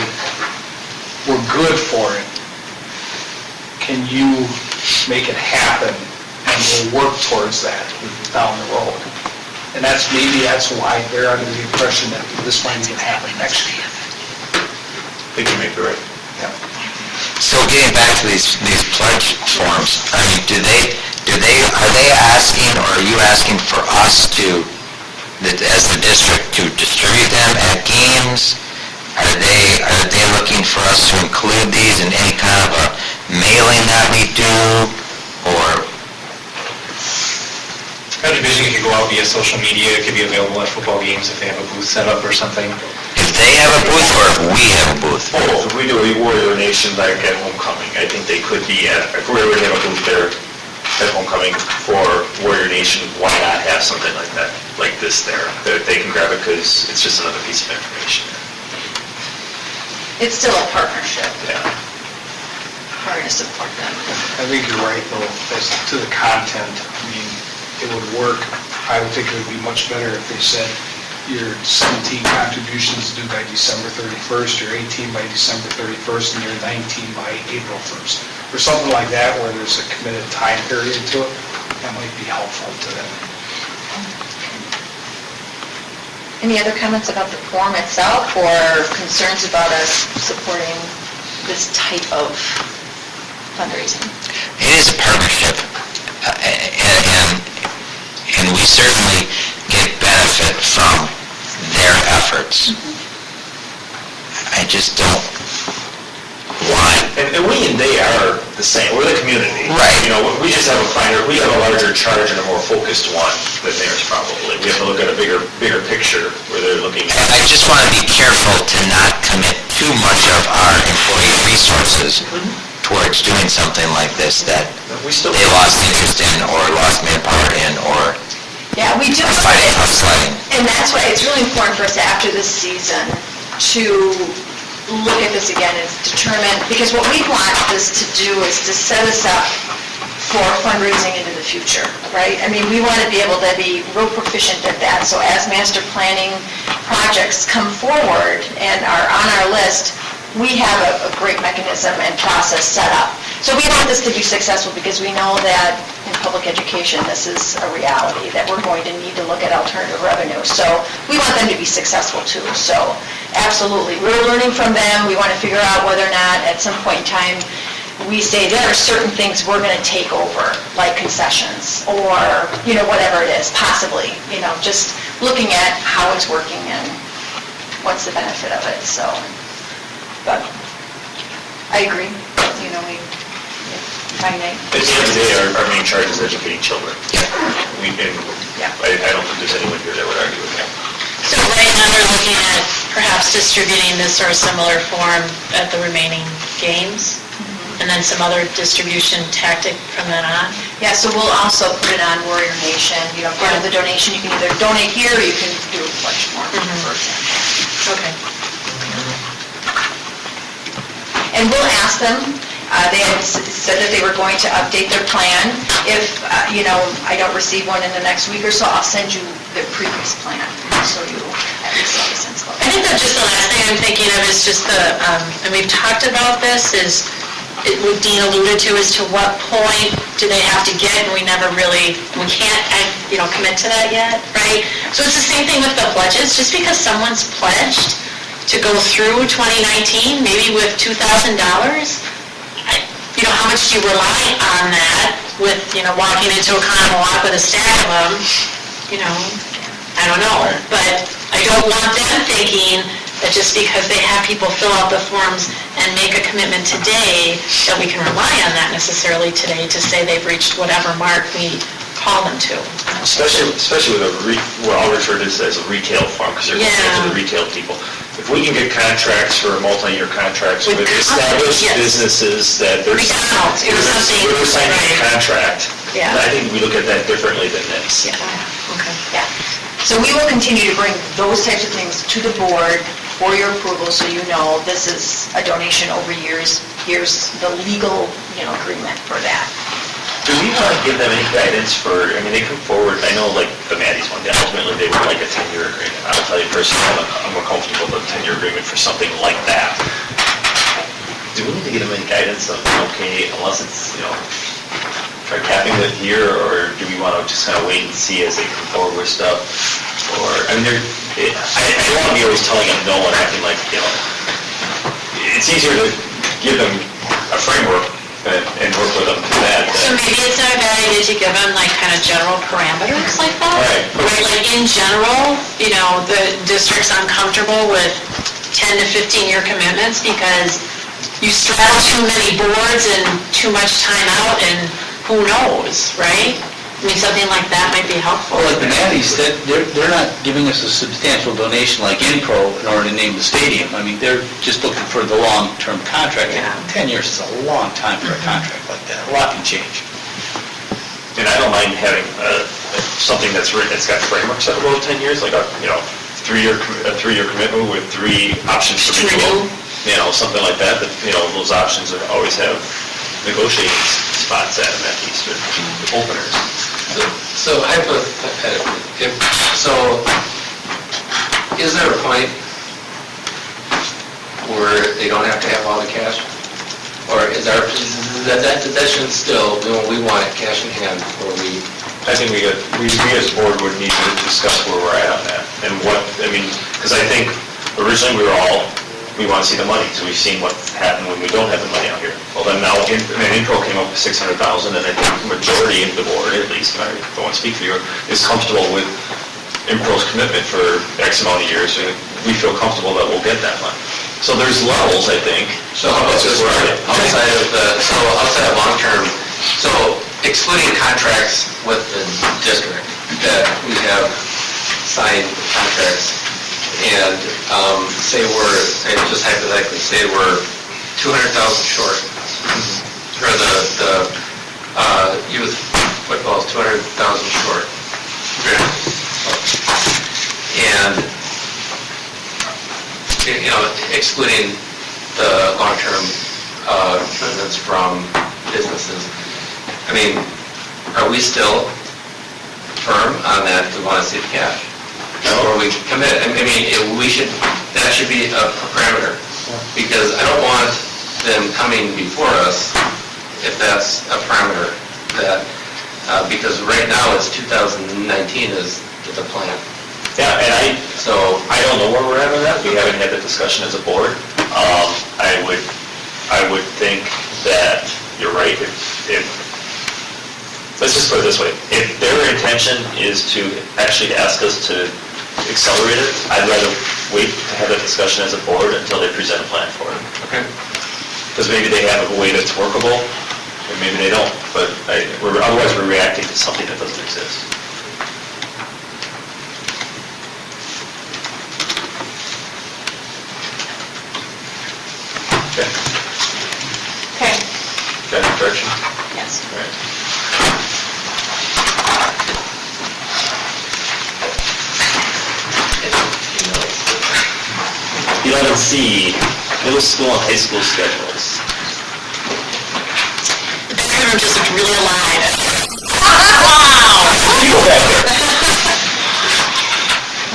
we're good for it. Can you make it happen? And we'll work towards that down the road. And maybe that's why they're under the impression that this might even happen next year.
I think you may be right.
So getting back to these pledge forms, I mean, are they asking, or are you asking for us to, as the district, to distribute them at games? Are they looking for us to include these in any kind of a mailing that we do, or?
I would envision it could go out via social media, it could be available at football games if they have a booth set up or something.
If they have a booth, or if we have a booth?
If we do a Warrior Nation like at homecoming, I think they could be at, if we already have a booth there at homecoming for Warrior Nation, why not have something like that, like this there, that they can grab it because it's just another piece of information.
It's still a partnership.
Yeah.
We're going to support them.
I think you're right, though, as to the content. I mean, it would work. I would think it would be much better if they said, your 17 contributions due by December 31st, your 18 by December 31st, and your 19 by April 1st. Or something like that, where there's a committed time period to it. That might be helpful to them.
Any other comments about the form itself or concerns about us supporting this type of fundraising?
It is a partnership, and we certainly get benefit from their efforts. I just don't want...
And we and they are the same, we're the community.
Right.
You know, we just have we have a larger charge and a more focused one than theirs probably. We have to look at a bigger picture where they're looking at.
I just want to be careful to not commit too much of our employee resources towards doing something like this that they lost interest in, or lost manpower in, or
Yeah, we do.
are fighting tough sledding.
And that's why it's really important for us after this season to look at this again and determine, because what we want this to do is to set us up for fundraising into the future, right? I mean, we want to be able to be real proficient at that, so as master planning projects come forward and are on our list, we have a great mechanism and process set up. So we want this to be successful because we know that in public education, this is a reality, that we're going to need to look at alternative revenue. So we want them to be successful too. So absolutely, we're learning from them. We want to figure out whether or not at some point in time we say there are certain things we're going to take over, like concessions or, whatever it is, possibly, just looking at how it's working and what's the benefit of it. So, but I agree, finite.
At the end of the day, our main charge is educating children.
Yeah.
I don't think there's anyone here that would argue with that.
So right now, they're looking at perhaps distributing this or a similar form at the remaining games, and then some other distribution tactic from then on?
Yeah, so we'll also put it on Warrior Nation. Part of the donation, you can either donate here or you can do a pledge form, for example.
Okay.
And we'll ask them, they had said that they were going to update their plan. If, I don't receive one in the next week or so, I'll send you their previous plan, so you at least have a sense of it.
I think that's just the last thing I'm thinking of is just and we've talked about this, is what Dean alluded to, is to what point do they have to get, and we can't, commit to that yet, right? So it's the same thing with the pledges, just because someone's pledged to go through 2019, maybe with $2,000, how much do you rely on that with, walking into a carnival walk with a stack of them, I don't know. But I don't want them thinking that just because they have people fill out the forms and make a commitment today, that we can rely on that necessarily today to say they've reached whatever mark we call them to.
Especially with what I'll refer to as a retail farm, because they're going to the retail people. If we can get contracts for multi-year contracts with established businesses that they're
McDonald's or something,
we're signing a
right.
contract,
Yeah.
I think we look at that differently than this.
Yeah, okay.
Yeah. So we will continue to bring those types of things to the board for your approval, so you know this is a donation over years. Here's the legal, agreement for that.
Do we want to give them any guidance for, they come forward, I know like the Maddie's one, ultimately they would like a 10-year agreement. I'll tell you personally, I'm more comfortable with a 10-year agreement for something like that. Do we need to give them any guidance of, okay, unless it's, try capping it here, or do we want to just kind of wait and see as they come forward with stuff? Or, I don't want to be always telling them no and acting like, it's easier to give them a framework and work with them to that.
So maybe it's not a bad idea to give them like kind of general parameters like that?
Right.
Right, like in general, the district's uncomfortable with 10 to 15-year commitments because you straddle too many boards and too much time out and who knows, right? Something like that might be helpful.
Well, like the Natties, they're not giving us a substantial donation like Inpro in order to name the stadium. They're just looking for the long-term contract.
Yeah.
10 years is a long time for a contract like that. A lot can change.
And I don't mind having something that's written, it's got frameworks that will go 10 years, like a, 3-year commitment with 3 options to renewal. Something like that, those options always have negotiating spots at them at least, or openers.
So hypothetically, is there a point where they don't have to have all the cash? Or is that should still, we want it cash in hand before we...
I think we as a board would need to discuss where we're at on that, and because I think originally we want to see the money, because we've seen what happened when we don't have the money out here. Well, then now, Inpro came up with $600,000, and I think the majority of the board, at least, and I don't want to speak for you, is comfortable with Inpro's commitment for X amount of years, and we feel comfortable that we'll get that money. So there's levels, I think.
So how about this, outside of long-term, so excluding contracts with the district, that we have signed contracts, and just hypothetically, say we're 200,000 short, or the youth football is 200,000 short. And, excluding the long-term commitments from businesses, are we still firm on that, we want to see the cash? Or we commit, that should be a parameter, because I don't want them coming before us if that's a parameter, because right now it's 2019 is the plan.
Yeah, and I don't know where we're at on that, we haven't had the discussion as a board. I would think that you're right, let's just put it this way, if their intention is to actually ask us to accelerate it, I'd rather wait to have that discussion as a board until they present a plan for it.
Okay.
Because maybe they have a way that's workable, and maybe they don't, but otherwise we're reacting to something that doesn't exist. Okay.
Okay.
Got any direction?
Yes.
All right. 11C, middle school and high school schedules.
The background just looked really alive.
People back there.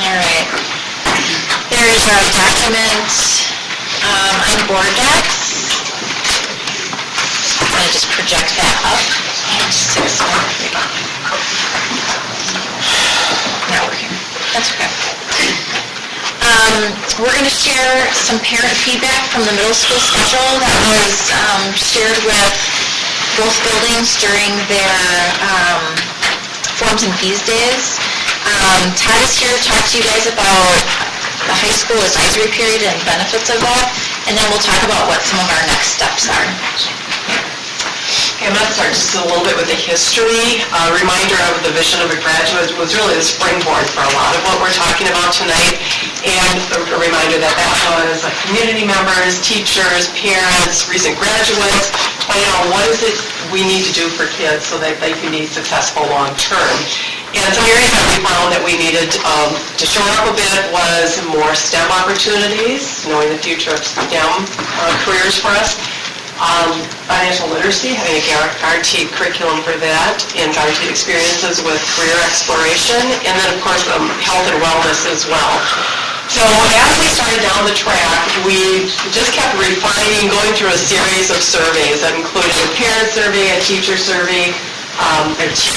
All right. There's a document on board docs. I'm going to just project that up. Page 6. Not working. That's okay. We're going to share some parent feedback from the middle school schedule that was shared with both buildings during their forms and fees days. Todd is here to talk to you guys about the high school advisory period and benefits of that, and then we'll talk about what some of our next steps are.
Okay, I'm going to start just a little bit with the history. A reminder of the vision of a graduate was really the springboard for a lot of what we're talking about tonight. And a reminder that that was community members, teachers, parents, recent graduates, plan out what is it we need to do for kids so that they can be successful long-term. And some areas that we found that we needed to shore up a bit was more STEM opportunities, knowing the future of STEM careers for us. Financial literacy, having a guaranteed curriculum for that, and guaranteed experiences with career exploration, and then of course health and wellness as well. So as we started down the track, we just kept refining, going through a series of surveys that included a parent survey, a teacher survey, a teacher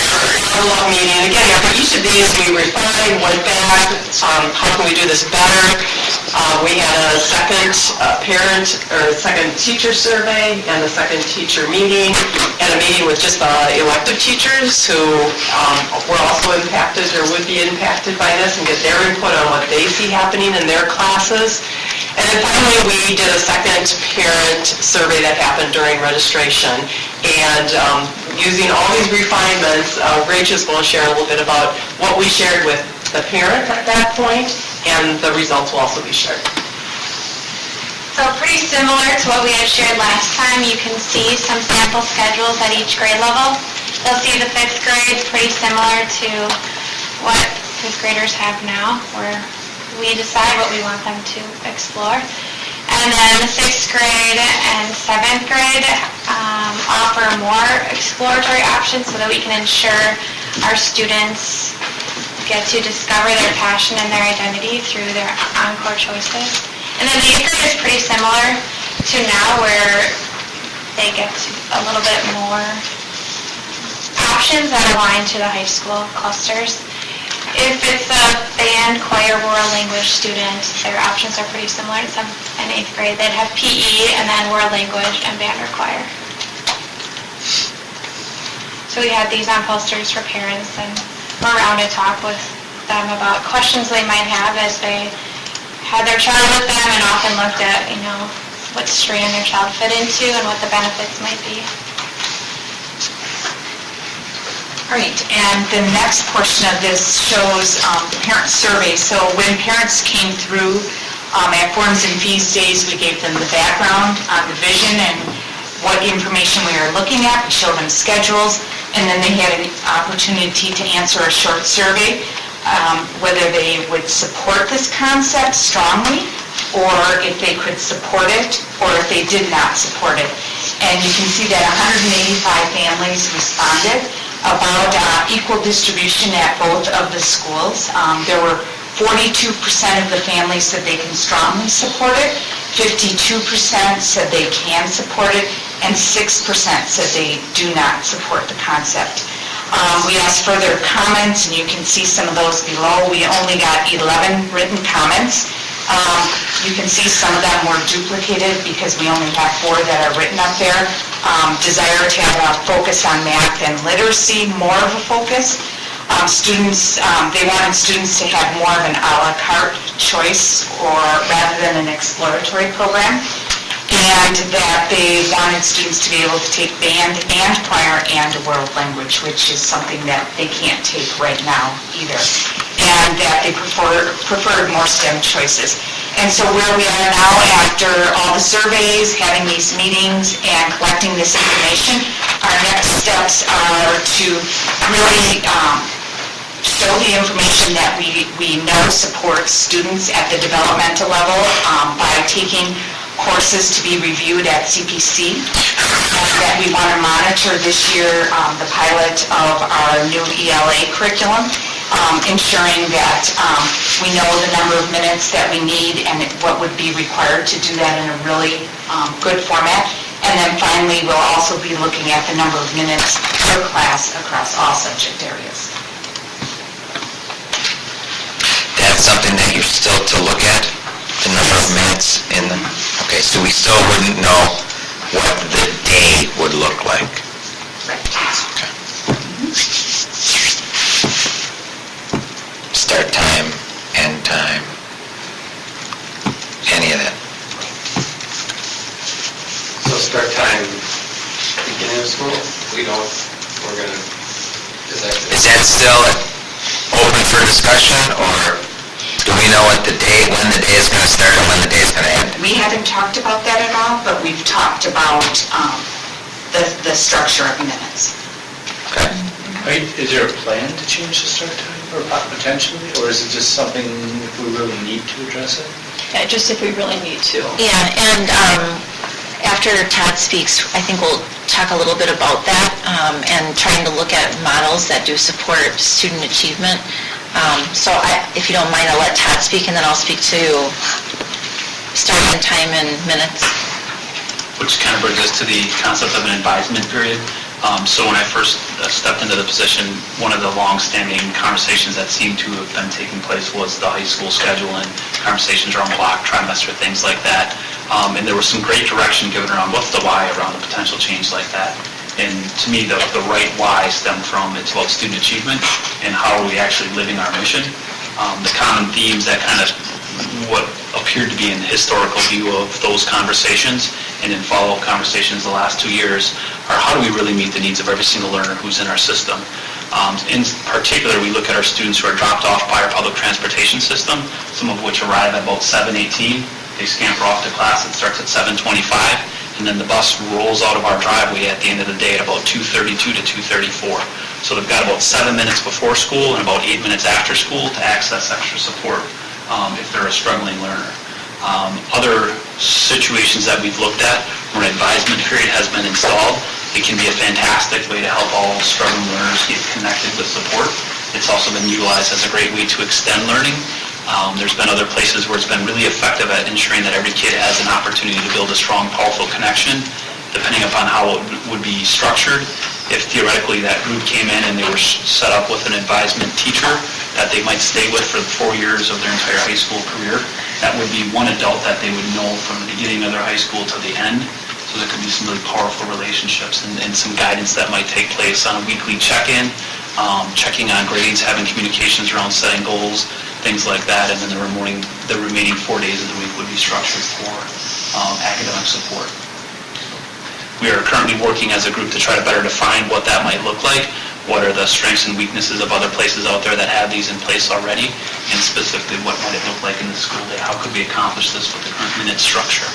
follow-up meeting. Again, after each of these, we refined, went back, how can we do this better? We had a second second teacher survey and a second teacher meeting, and a meeting with just elective teachers who were also impacted or would be impacted by this and get their input on what they see happening in their classes. And then finally, we did a second parent survey that happened during registration. And using all these refinements, Rachel's going to share a little bit about what we shared with the parent at that point, and the results will also be shared.
So pretty similar to what we had shared last time, you can see some sample schedules at each grade level. You'll see the 5th grade pretty similar to what 5th graders have now, where we decide what we want them to explore. And then the 6th grade and 7th grade offer more exploratory options so that we can ensure our students get to discover their passion and their identity through their encore choices. And then the 8th grade is pretty similar to now, where they get a little bit more options that align to the high school clusters. If it's a band, choir, world language student, their options are pretty similar. In 8th grade, they'd have PE and then world language and band or choir. So we had these on posters for parents, and we're around to talk with them about questions they might have as they had their child with them, and often looked at, what stream their child fit into and what the benefits might be.
All right, and the next portion of this shows the parent survey. So when parents came through at Forms and Fees Days, we gave them the background on the vision and what information we were looking at. We showed them schedules, and then they had an opportunity to answer a short survey, whether they would support this concept strongly, or if they could support it, or if they did not support it. And you can see that 185 families responded, about equal distribution at both of the schools. There were 42% of the families said they can strongly support it, 52% said they can support it, and 6% said they do not support the concept. We asked further comments, and you can see some of those below. We only got 11 written comments. You can see some of them were duplicated because we only have 4 that are written up there. Desire to have a focus on math and literacy, more of a focus. They wanted students to have more of an a la carte choice rather than an exploratory program. And that they wanted students to be able to take band and choir and world language, which is something that they can't take right now either. And that they preferred more STEM choices. And so where we are now, after all the surveys, having these meetings, and collecting this information, our next steps are to really show the information that we know supports students at the developmental level by taking courses to be reviewed at CPC, and that we want to monitor this year the pilot of our new ELA curriculum, ensuring that we know the number of minutes that we need and what would be required to do that in a really good format. And then finally, we'll also be looking at the number of minutes per class across all subject areas.
That's something that you're still to look at, the number of minutes in them? Okay, so we still wouldn't know what the day would look like? Okay. start time, end time, any of that?
So start time, beginning of school, we're gonna,
Is that still open for discussion, or do we know when the day is going to start and when the day is going to end?
We haven't talked about that at all, but we've talked about the structure of minutes.
Okay.
Is there a plan to change the start time, or potentially, or is it just something if we really need to address it?
Yeah, just if we really need to.
Yeah, and after Todd speaks, I think we'll talk a little bit about that and trying to look at models that do support student achievement. So if you don't mind, I'll let Todd speak, and then I'll speak to starting time and minutes.
Which kind of brings us to the concept of an advisement period. So when I first stepped into the position, one of the long-standing conversations that seemed to have been taking place was the high school schedule and conversations around block trimester, things like that. And there was some great direction given around what's the why around a potential change like that. And to me, the right why stemmed from it's about student achievement and how are we actually living our mission. The common themes that kind of what appeared to be in the historical view of those conversations and in follow-up conversations the last 2 years are how do we really meet the needs of every single learner who's in our system. In particular, we look at our students who are dropped off by our public transportation system, some of which arrive at about 7:18. They scamper off to class. It starts at 7:25. And then the bus rolls out of our driveway at the end of the day at about 2:32 to 2:34. So they've got about 7 minutes before school and about 8 minutes after school to access extra support if they're a struggling learner. Other situations that we've looked at where an advisement period has been installed, it can be a fantastic way to help all struggling learners get connected with support. It's also been utilized as a great way to extend learning. There's been other places where it's been really effective at ensuring that every kid has an opportunity to build a strong, powerful connection, depending upon how it would be structured. If theoretically that group came in and they were set up with an advisement teacher that they might stay with for the 4 years of their entire high school career, that would be one adult that they would know from the beginning of their high school to the end. So there could be some really powerful relationships and some guidance that might take place on a weekly check-in, checking on grades, having communications around setting goals, things like that, and then the remaining 4 days of the week would be structured for academic support. We are currently working as a group to try to better define what that might look like, what are the strengths and weaknesses of other places out there that have these in place already, and specifically what might it look like in the school day, how could we accomplish this with the current minute structure.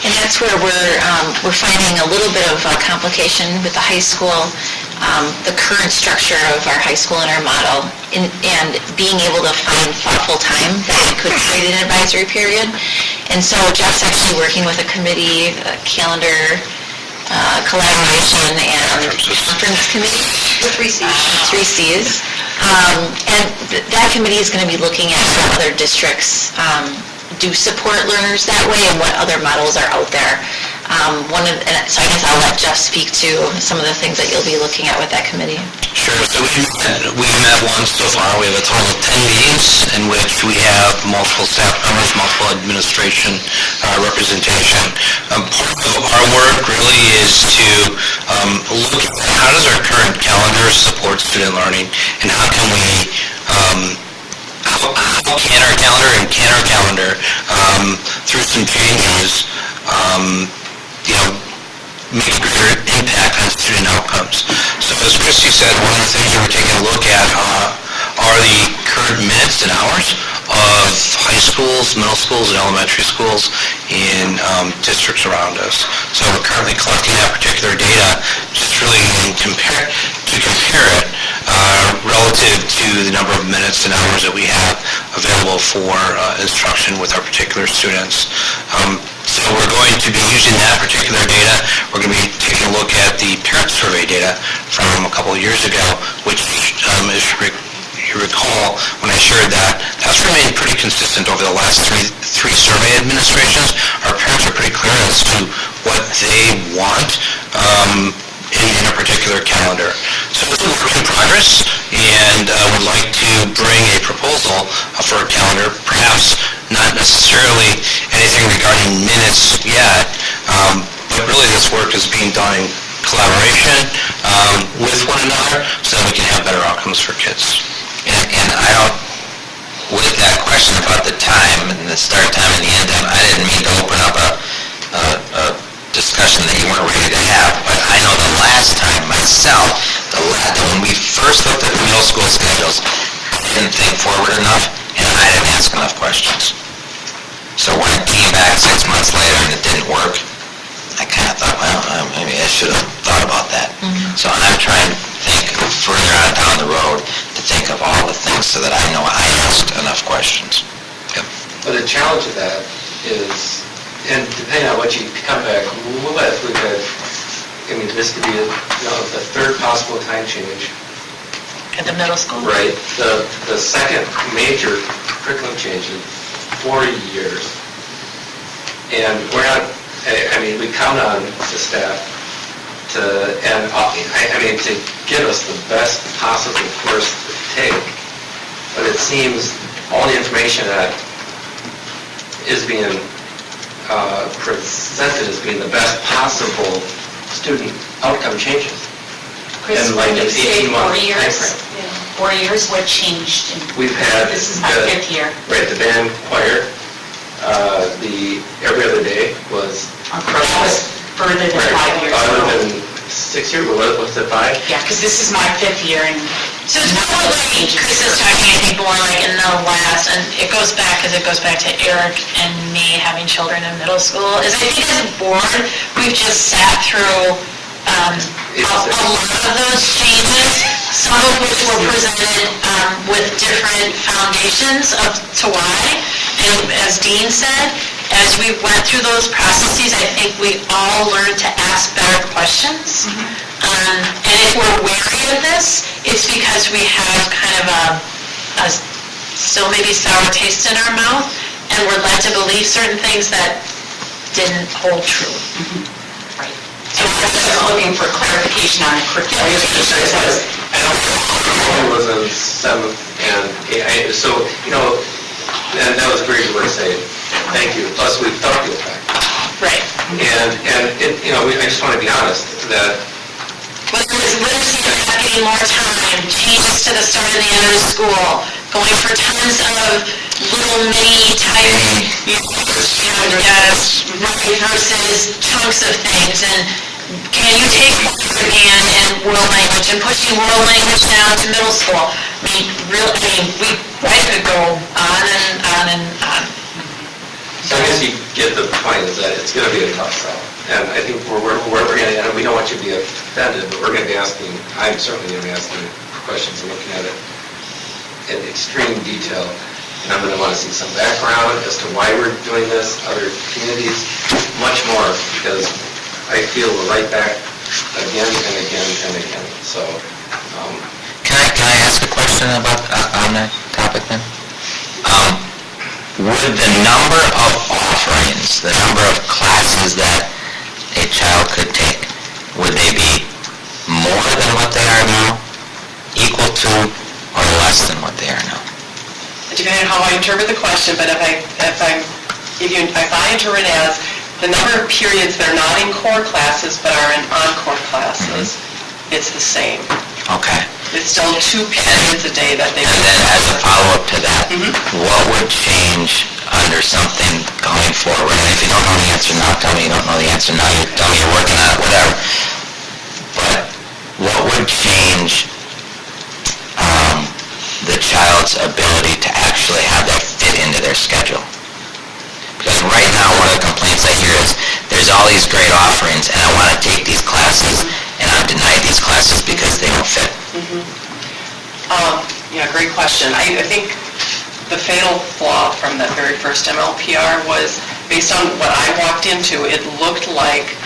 And that's where we're finding a little bit of complication with the high school, the current structure of our high school and our model, and being able to find thoughtful time that we could create an advisory period. And so Jeff's actually working with a committee, a calendar, collaboration, and conference committee.
The 3 Cs.
3 Cs. And that committee is going to be looking at how other districts do support learners that way and what other models are out there. So I guess I'll let Jeff speak to some of the things that you'll be looking at with that committee.
Sure. So we've met once so far. We have a total of 10 meetings in which we have multiple staff members, multiple administration representation. Part of our work really is to look at how does our current calendar support student learning, and how can we how can our calendar through some changes make a greater impact on student outcomes. So as Christy said, one of the things that we're taking a look at are the current minutes and hours of high schools, middle schools, and elementary schools in districts around us. So we're currently collecting that particular data, just really to compare it relative to the number of minutes and hours that we have available for instruction with our particular students. So we're going to be using that particular data. We're going to be taking a look at the parent survey data from a couple of years ago, which, as you recall, when I shared that, that's remained pretty consistent over the last three survey administrations. Our parents are pretty clear as to what they want in a particular calendar. So it's a work in progress, and would like to bring a proposal for a calendar, perhaps not necessarily anything regarding minutes yet, but really this work is being done in collaboration with one another so that we can have better outcomes for kids. And I the start time and the end time. I didn't mean to open up a discussion that you weren't ready to have, but I know the last time myself, when we first looked at the middle school schedules, I didn't think forward enough, and I didn't ask enough questions. So when it came back 6 months later and it didn't work, I kind of thought, well, maybe I should have thought about that. So I'm trying to think further on down the road to think of all the things so that I know I asked enough questions. Yep.
But the challenge of that is, and depending on what you come back with, we could, I mean, this could be, the third possible time change.
At the middle school?
Right. The second major curriculum change in 4 years. And we're not, I mean, we count on the staff to, and, I mean, to give us the best possible course to take. But it seems all the information that is being presented as being the best possible student outcome changes.
Chris,
And like
when you
an
say
18-month
4 years,
timeframe.
4 years, what changed?
We've had
This is my
the-
5th year.
Right, the band choir, the every other day was
That was further than 5 years
other
ago.
than 6 years, what's it, 5?
Yeah, because this is my 5th year and
So it's probably, Chris is talking, I think, more like in the last, and it goes back to Eric and me having children in middle school, is I think as a board, we've just sat through a lot of those changes, some of which were presented with different foundations to why. And as Dean said, as we went through those processes, I think we all learned to ask better questions. And if we're wary of this, it's because we have kind of a still maybe sour taste in our mouth, and we're led to believe certain things that didn't hold true.
Right. So we're just looking for clarification on the curriculum.
I was in 7th and 8th, so, and that was a great word to say, thank you, plus we thought you back.
Right.
And it, I just want to be honest, that
Whether it's literacy not getting more time, changes to the start and the end of the school, going for tons of little mini type, versus chunks of things, and can you take again and world language, and pushing world language down to middle school? I could go on and on and on.
So I guess you get the point, is that it's going to be a tough sell. And I think we're going to, and we don't want you to be offended, but we're going to be asking, I'm certainly going to be asking questions and looking at it in extreme detail. And I'm going to want to see some background as to why we're doing this, other communities, much more, because I feel we're right back again and again and again. So,
Can I ask a question about, on that topic then? Would the number of offerings, the number of classes that a child could take, would they be more than what they are now, equal to, or less than what they are now?
Depending on how I interpret the question, but if I interpret it as the number of periods that are not in core classes but are in encore classes, it's the same.
Okay.
It's still 2 periods a day that they...
And then as a follow-up to that, what would change under something going forward? And if you don't know the answer now, tell me you don't know the answer now, you tell me you're working on it, whatever. But what would change the child's ability to actually have that fit into their schedule? Because right now, one of the complaints I hear is, there's all these great offerings, and I want to take these classes, and I'm denied these classes because they don't fit.
Yeah, great question. I think the fatal flaw from that very first MLPR was, based on what I walked into, it looked like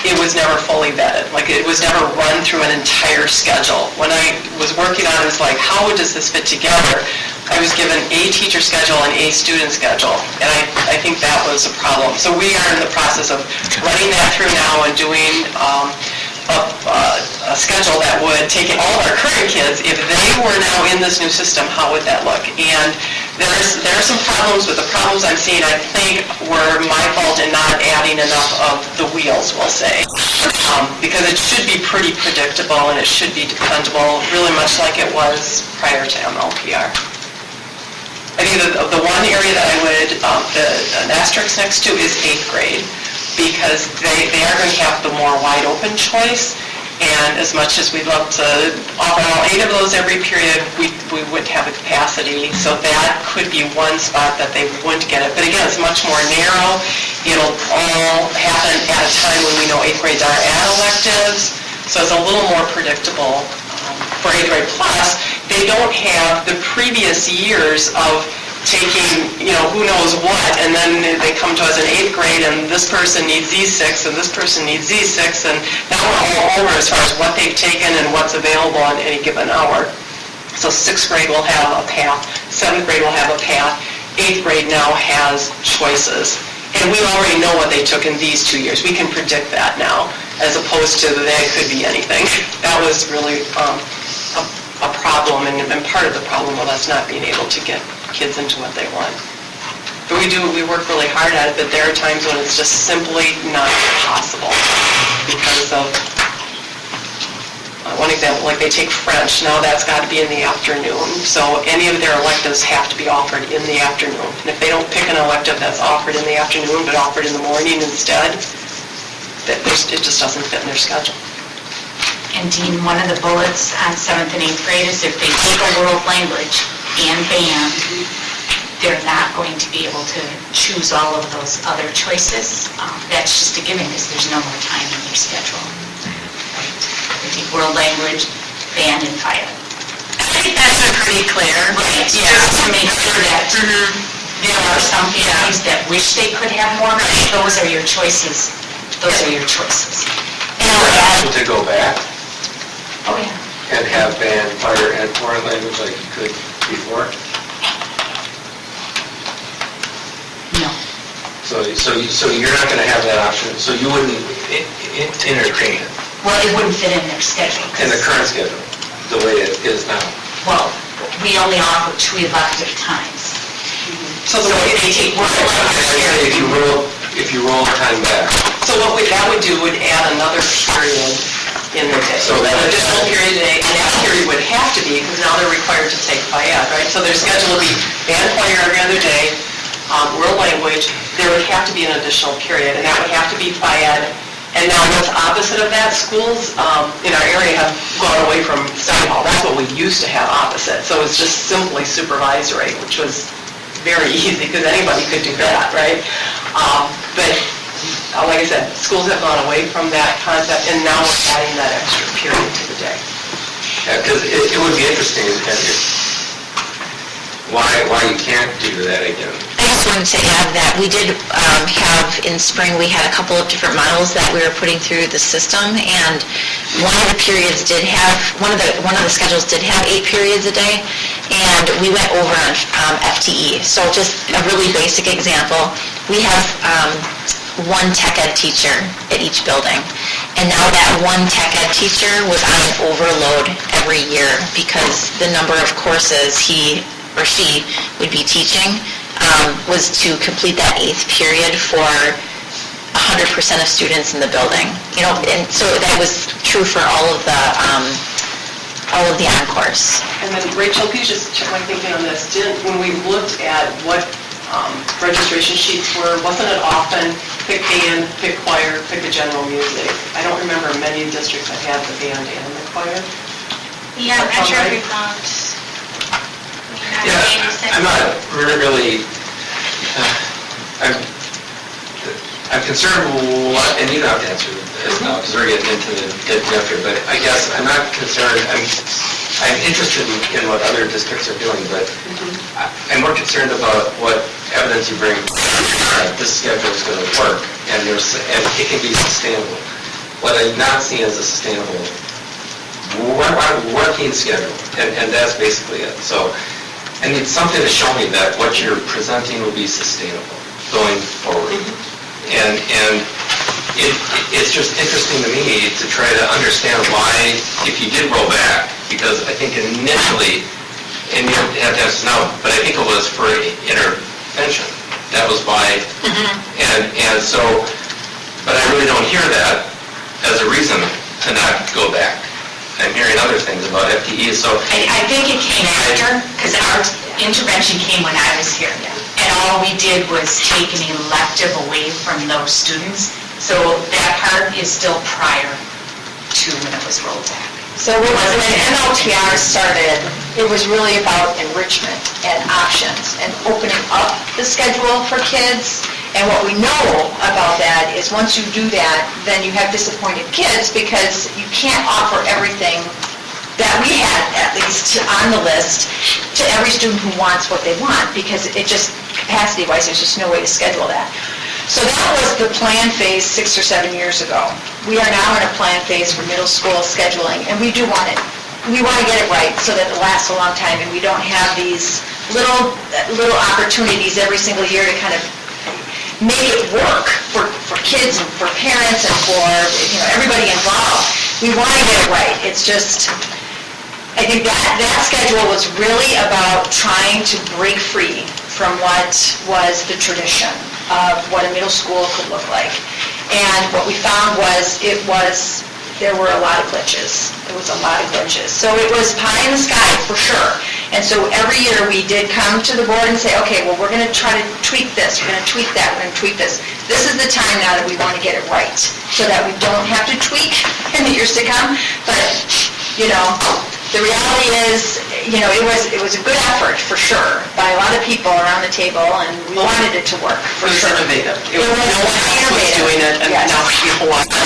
it was never fully vetted. Like, it was never run through an entire schedule. When I was working on it, it was like, how does this fit together? I was given a teacher schedule and a student schedule, and I think that was a problem. So we are in the process of running that through now and doing a schedule that would take in all of our current kids. If they were now in this new system, how would that look? And there are some problems, but the problems I'm seeing, I think, were my fault in not adding enough of the wheels, we'll say. Because it should be pretty predictable and it should be dependable, really much like it was prior to MLPR. I think the one area that I would, an asterisk next to is 8th grade, because they are going to have the more wide open choice, and as much as we'd love to offer all 8 of those every period, we wouldn't have the capacity, so that could be one spot that they wouldn't get it. But again, it's much more narrow. It'll all happen at a time when we know 8th grades are at electives, so it's a little more predictable. For 8th grade plus, they don't have the previous years of taking, who knows what, and then they come to us in 8th grade, and this person needs these 6, and this person needs these 6, and now we're all over as far as what they've taken and what's available on any given hour. So 6th grade will have a path, 7th grade will have a path, 8th grade now has choices. And we already know what they took in these 2 years. We can predict that now, as opposed to that it could be anything. That was really a problem, and part of the problem with us not being able to get kids into what they want. But we work really hard at it, but there are times when it's just simply not possible because of, one example, like they take French, now that's got to be in the afternoon, so any of their electives have to be offered in the afternoon. And if they don't pick an elective that's offered in the afternoon, but offered in the morning instead, it just doesn't fit in their schedule.
And Dean, one of the bullets on 7th and 8th grade is if they take a world language and band, they're not going to be able to choose all of those other choices. That's just a given because there's no more time in their schedule. They take world language, band, and fire.
I think that's been pretty clear.
Right, just to make sure that there are some families that wish they could have more, but those are your choices. Those are your choices.
Is there an option to go back
Oh, yeah.
and have band, fire, and foreign language like you could before?
No.
So you're not going to have that option, so you wouldn't entertain it
Well, it wouldn't fit in their schedule.
in the current schedule, the way it is now?
Well, we only offer 2 elective times.
So the way they take world language,
If you roll time back.
so what that would do would add another period in the day.
So
An
that-
additional period a day, and that period would have to be, because now they're required to take FIAD, right? So their schedule would be band, choir every other day, world language, there would have to be an additional period, and that would have to be FIAD. And now what's opposite of that, schools in our area have gone away from study hall. That's what we used to have opposite. So it's just simply supervisory, which was very easy, because anybody could do that, right? But like I said, schools have gone away from that concept, and now we're adding that extra period to the day.
Yeah, because it would be interesting why you can't do that again.
I just wanted to add that we did have, in spring, we had a couple of different models that we were putting through the system, and one of the periods did have, one of the schedules did have 8 periods a day, and we went over on FTE. So just a really basic example, we have one tech ed teacher at each building, and now that one tech ed teacher was on an overload every year because the number of courses he or she would be teaching was to complete that 8th period for 100% of students in the building. And so that was true for all of the encores.
And then, Rachel, could you just check my thinking on this? When we looked at what registration sheets were, wasn't it often pick band, pick choir, pick a general music? I don't remember many districts that had the band and the choir.
Yeah, I'm not sure if we found.
Yeah, I'm not really, I'm concerned what, and you don't have to answer this now, because we're getting into the depth here, but I guess I'm not concerned, I'm interested in what other districts are doing, but I'm more concerned about what evidence you bring that this schedule is going to work, and it can be sustainable. What I'm not seeing is a sustainable working schedule, and that's basically it. So I need something to show me that what you're presenting will be sustainable going forward. And it's just interesting to me to try to understand why, if you did roll back, because I think initially, and you have to answer now, but I think it was for intervention. That was why, and so, but I really don't hear that as a reason to not go back. I'm hearing other things about FTE, so.
I think it came after, because intervention came when I was here. And all we did was take an elective away from those students. So that part is still prior to when it was rolled back.
So when MLTR started, it was really about enrichment and options and opening up the schedule for kids. And what we know about that is once you do that, then you have disappointed kids because you can't offer everything that we had, at least on the list, to every student who wants what they want, because it just, capacity-wise, there's just no way to schedule that. So that was the plan phase 6 or 7 years ago. We are now in a plan phase for middle school scheduling, and we do want it. We want to get it right so that it lasts a long time, and we don't have these little opportunities every single year to kind of make it work for kids and for parents and for, everybody involved. We want to get it right. It's just, I think that schedule was really about trying to break free from what was the tradition of what a middle school could look like. And what we found was there were a lot of glitches. There was a lot of glitches. So it was pie in the sky, for sure. And so every year we did come to the board and say, okay, well, we're going to try to tweak this, we're going to tweak that, we're going to tweak this. This is the time now that we want to get it right, so that we don't have to tweak in the years to come. But, the reality is, it was a good effort, for sure, by a lot of people around the table, and we wanted it to work, for sure.
It was innovative.
It was innovative.
doing it, and
Yes.
now people want it.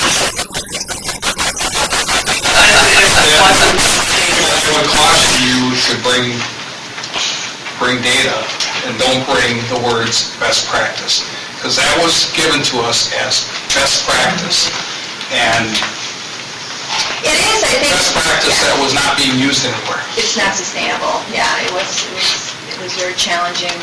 I would caution you to bring data and don't bring the words best practice, because that was given to us as best practice. And
It is, I think.
best practice that was not being used anywhere.
It's not sustainable. Yeah, it was very challenging.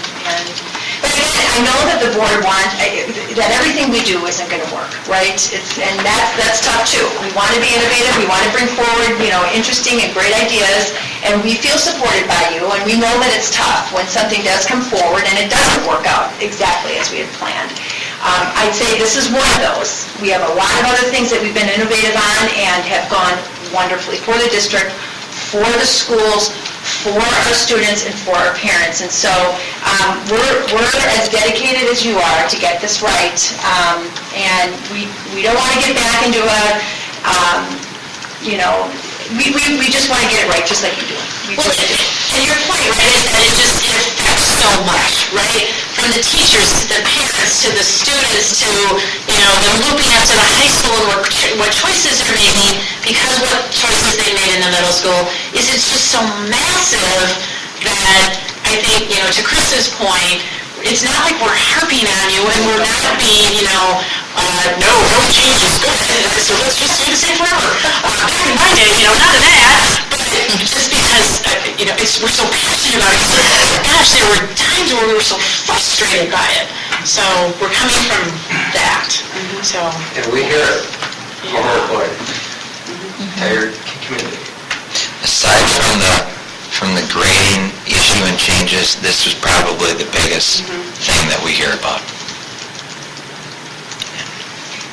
But again, I know that the board that everything we do isn't going to work, right? And that's tough too. We want to be innovative, we want to bring forward, interesting and great ideas, and we feel supported by you, and we know that it's tough when something does come forward and it doesn't work out exactly as we had planned. I'd say this is one of those. We have a lot of other things that we've been innovative on and have gone wonderfully for the district, for the schools, for our students, and for our parents. And so we're as dedicated as you are to get this right. And we don't want to get back into we just want to get it right, just like you do.
And your point, right, is that it affects so much, right? From the teachers to the parents to the students to, them looping up to the high school and what choices they're making because what choices they made in the middle school it's just so massive that I think, to Krista's point, it's not like we're harping on you and we're not being, no change is good, so let's just do the same forever. Back in my day, none of that, but just because, we're so passionate about it. Gosh, there were times where we were so frustrated by it. So we're coming from that, so.
And we hear it, all the board, entire community.
Aside from the grading issue and changes, this was probably the biggest thing that we hear about.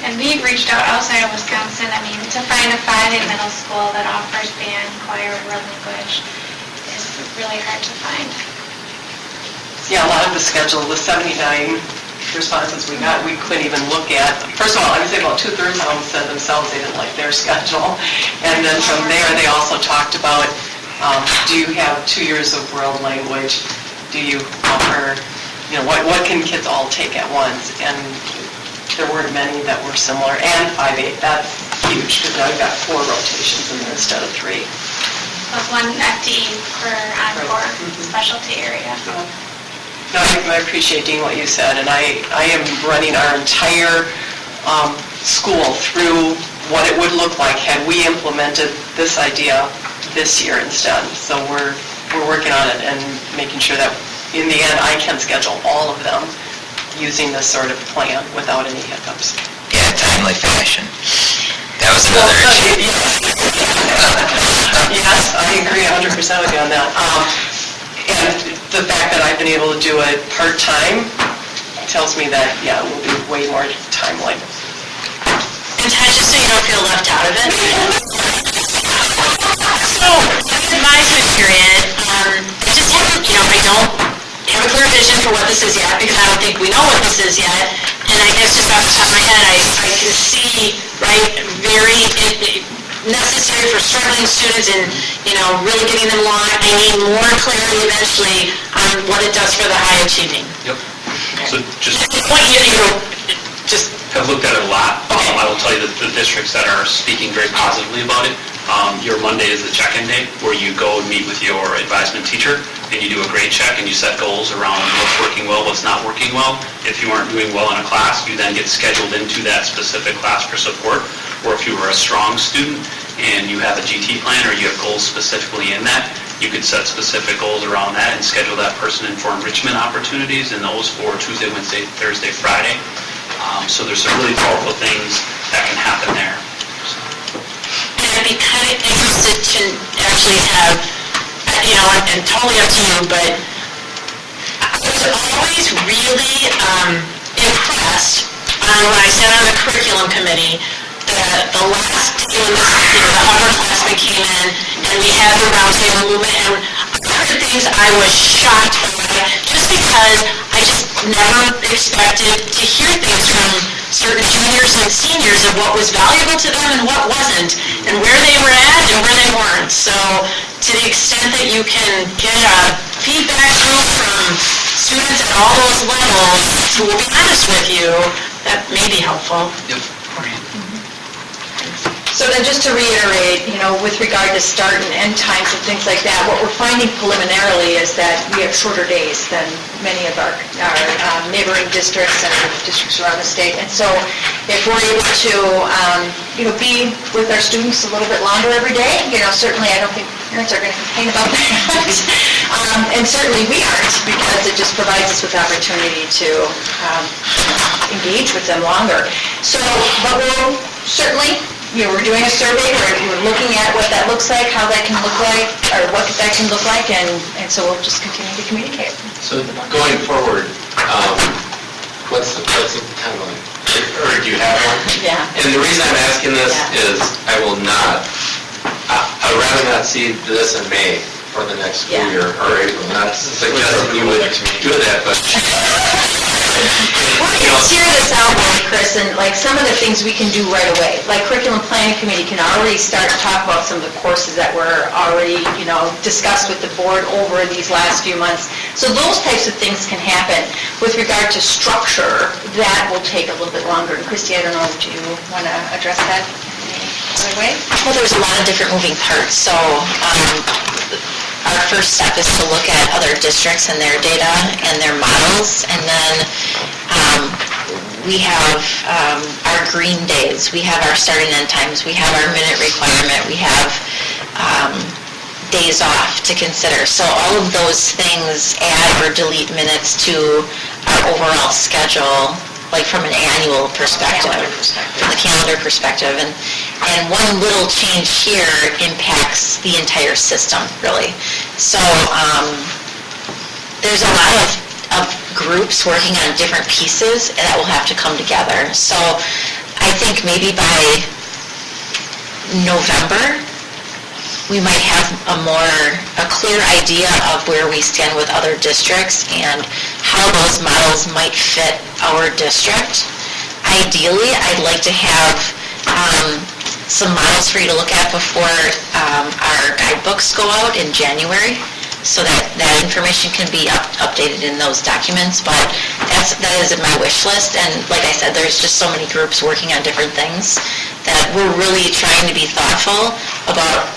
And we've reached out outside of Wisconsin, to find a 5A middle school that offers band, choir, and world language is really hard to find.
Yeah, a lot of the schedule, the 79 responses we got, we couldn't even look at. First of all, I would say about 2/3 of them said themselves they didn't like their schedule. And then from there, they also talked about, do you have 2 years of world language? Do you offer, what can kids all take at once? And there weren't many that were similar. And 5A, that's huge, because now you've got 4 rotations in there instead of 3.
Plus one FTE per encore specialty area.
No, I appreciate, Dean, what you said, and I am running our entire school through what it would look like had we implemented this idea this year instead. So we're working on it and making sure that in the end I can schedule all of them using this sort of plan without any hiccups.
Yeah, timely fashion. That was another issue.
Yes, I agree 100% with you on that. And the fact that I've been able to do it part-time tells me that, it will be way more timely.
And Ted, just so you don't feel left out of it. So, in the advisement period, I just haven't, I don't have a clear vision for what this is yet, because I don't think we know what this is yet. And I guess just off the top of my head, I can see, right, very necessary for struggling students and, really getting them along. I need more clarity eventually on what it does for the high achieving.
Yep. So just
At this point, just
have looked at it a lot. I will tell you that the districts that are speaking very positively about it, your Monday is the check-in day, where you go and meet with your advisement teacher, and you do a grade check, and you set goals around what's working well, what's not working well. If you aren't doing well in a class, you then get scheduled into that specific class for support. Or if you were a strong student and you have a GT plan, or you have goals specifically in that, you could set specific goals around that and schedule that person in for enrichment opportunities, and those for Tuesday, Wednesday, Thursday, Friday. So there's some really powerful things that can happen there.
And I'd be kind of interested to actually have, and totally up to you, but I was always really impressed when I sat on the curriculum committee, the last day when the upperclassmen came in, and we had the roundtable movement, and I heard things I was shocked by, just because I just never expected to hear things from certain juniors and seniors of what was valuable to them and what wasn't, and where they were at and where they weren't. So to the extent that you can get a feedback loop from students at all those levels who will be honest with you, that may be helpful.
So then just to reiterate, with regard to start and end times and things like that, what we're finding preliminarily is that we have shorter days than many of our neighboring districts and districts around the state. And so if we're able to, be with our students a little bit longer every day, certainly I don't think parents are going to complain about that. And certainly we aren't, because it just provides us with opportunity to engage with them longer. So, but we'll certainly, we're doing a survey, we're looking at what that looks like, how that can look like, or what that can look like, and so we'll just continue to communicate.
So going forward, what's the timeline? Or do you have one?
Yeah.
And the reason I'm asking this is I would rather not see this in May for the next school year, or April. Not suggesting you would do that, but...
We're going to steer this out, Chris, and some of the things we can do right away. Like Curriculum Planning Committee can already start to talk about some of the courses that were already, discussed with the board over these last few months. So those types of things can happen. With regard to structure, that will take a little bit longer. And Christy, I don't know, do you want to address that in any other way?
Well, there's a lot of different moving parts, so our first step is to look at other districts and their data and their models, and then we have our green days, we have our start and end times, we have our minute requirement, we have days off to consider. So all of those things add or delete minutes to our overall schedule, like from an annual perspective, from the calendar perspective. And one little change here impacts the entire system, really. So there's a lot of groups working on different pieces that will have to come together. So I think maybe by November, we might have a clear idea of where we stand with other districts and how those models might fit our district. Ideally, I'd like to have some models for you to look at before our guidebooks go out in January, so that information can be updated in those documents. But that is my wish list, and like I said, there's just so many groups working on different things that we're really trying to be thoughtful about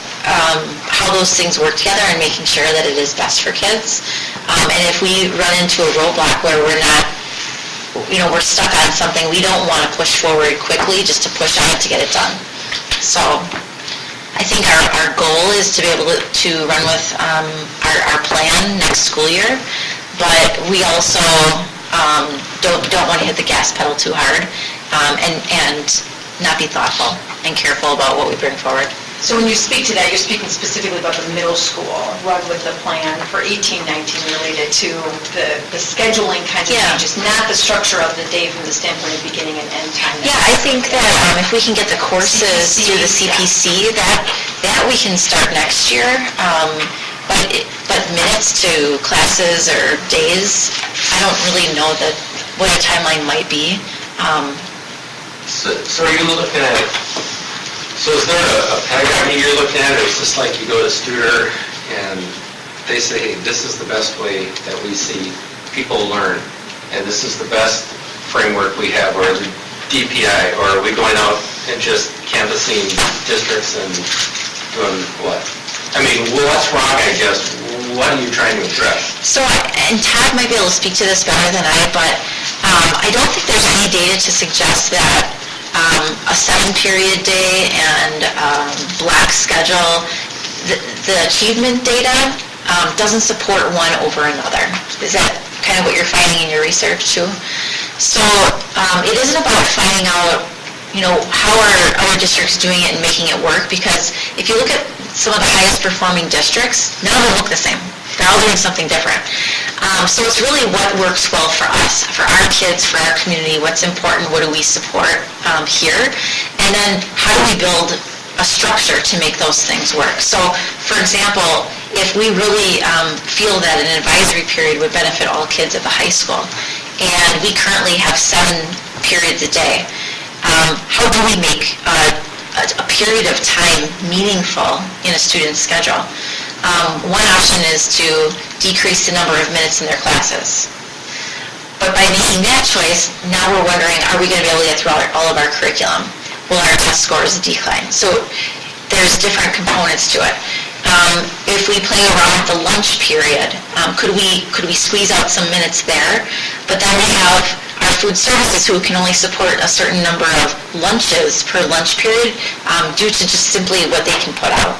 how those things work together and making sure that it is best for kids. And if we run into a roadblock where we're not, we're stuck on something, we don't want to push forward quickly just to push on it to get it done. So I think our goal is to be able to run with our plan next school year, but we also don't want to hit the gas pedal too hard, and not be thoughtful and careful about what we bring forward.
So when you speak to that, you're speaking specifically about the middle school, run with the plan for 18-19 related to the scheduling kinds of changes, not the structure of the day from the standpoint of beginning and end time.
Yeah, I think that if we can get the courses through the CPC, that we can start next year. But minutes to classes or days, I don't really know what a timeline might be.
So are you looking at, so is there a pedagogy you're looking at, or is this like you go to Studer and they say, hey, this is the best way that we see people learn, and this is the best framework we have, or is it DPI, or are we going out and just canvassing districts and doing what? I mean, what's wrong, I guess? What are you trying to address?
So, and Todd might be able to speak to this better than I, but I don't think there's any data to suggest that a 7-period day and block schedule, the achievement data doesn't support one over another. Is that kind of what you're finding in your research too? So it isn't about finding out, how are other districts doing it and making it work, because if you look at some of the highest performing districts, none of them look the same. They're all doing something different. So it's really what works well for us, for our kids, for our community, what's important, what do we support here, and then how do we build a structure to make those things work. So, for example, if we really feel that an advisory period would benefit all kids at the high school, and we currently have 7 periods a day, how do we make a period of time meaningful in a student's schedule? One option is to decrease the number of minutes in their classes. But by making that choice, now we're wondering, are we going to be able to get through all of our curriculum? Will our test scores decline? So there's different components to it. If we play around with the lunch period, could we squeeze out some minutes there? But then we have our food services who can only support a certain number of lunches per lunch period due to just simply what they can put out.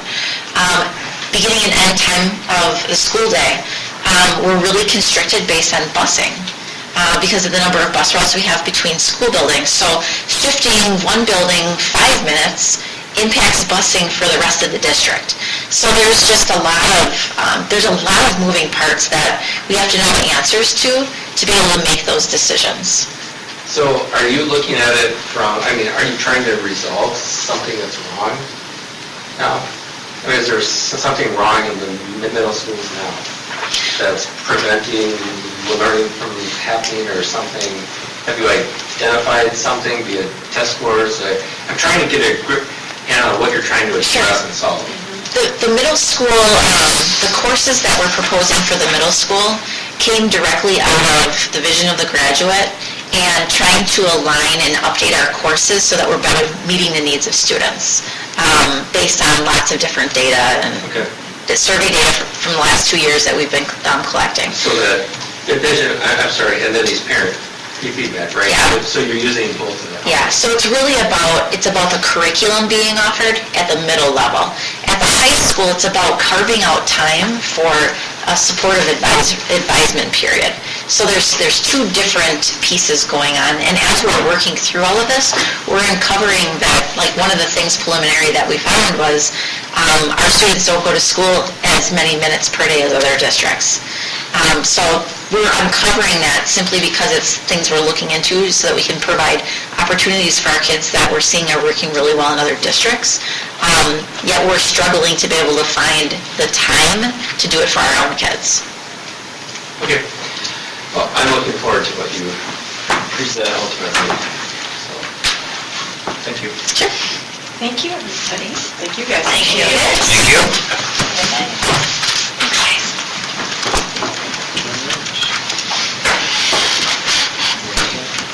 Beginning and end time of the school day, we're really constricted based on busing because of the number of bus routes we have between school buildings. So shifting one building 5 minutes impacts busing for the rest of the district. So there's just a lot of moving parts that we have to know the answers to be able to make those decisions.
So are you looking at it from, are you trying to resolve something that's wrong now? Is there something wrong in the middle schools now that's preventing learning from happening or something? Have you identified something via test scores? I'm trying to get a grip on what you're trying to address and solve.
The middle school, the courses that we're proposing for the middle school came directly out of the vision of the graduate and trying to align and update our courses so that we're better meeting the needs of students based on lots of different data and the survey data from the last 2 years that we've been collecting.
So the vision, and then these parent feedback, right?
Yeah.
So you're using both of them.
Yeah, so it's really about the curriculum being offered at the middle level. At the high school, it's about carving out time for a supportive advisement period. So there's 2 different pieces going on, and as we're working through all of this, we're uncovering that, one of the things preliminary that we found was our students don't go to school as many minutes per day as other districts. So we're uncovering that simply because it's things we're looking into so that we can provide opportunities for our kids that we're seeing are working really well in other districts. Yet we're struggling to be able to find the time to do it for our own kids.
Okay. Well, I'm looking forward to what you present ultimately. So, thank you.
Sure.
Thank you, everybody. Thank you, guys.
Thank you.
Thank you.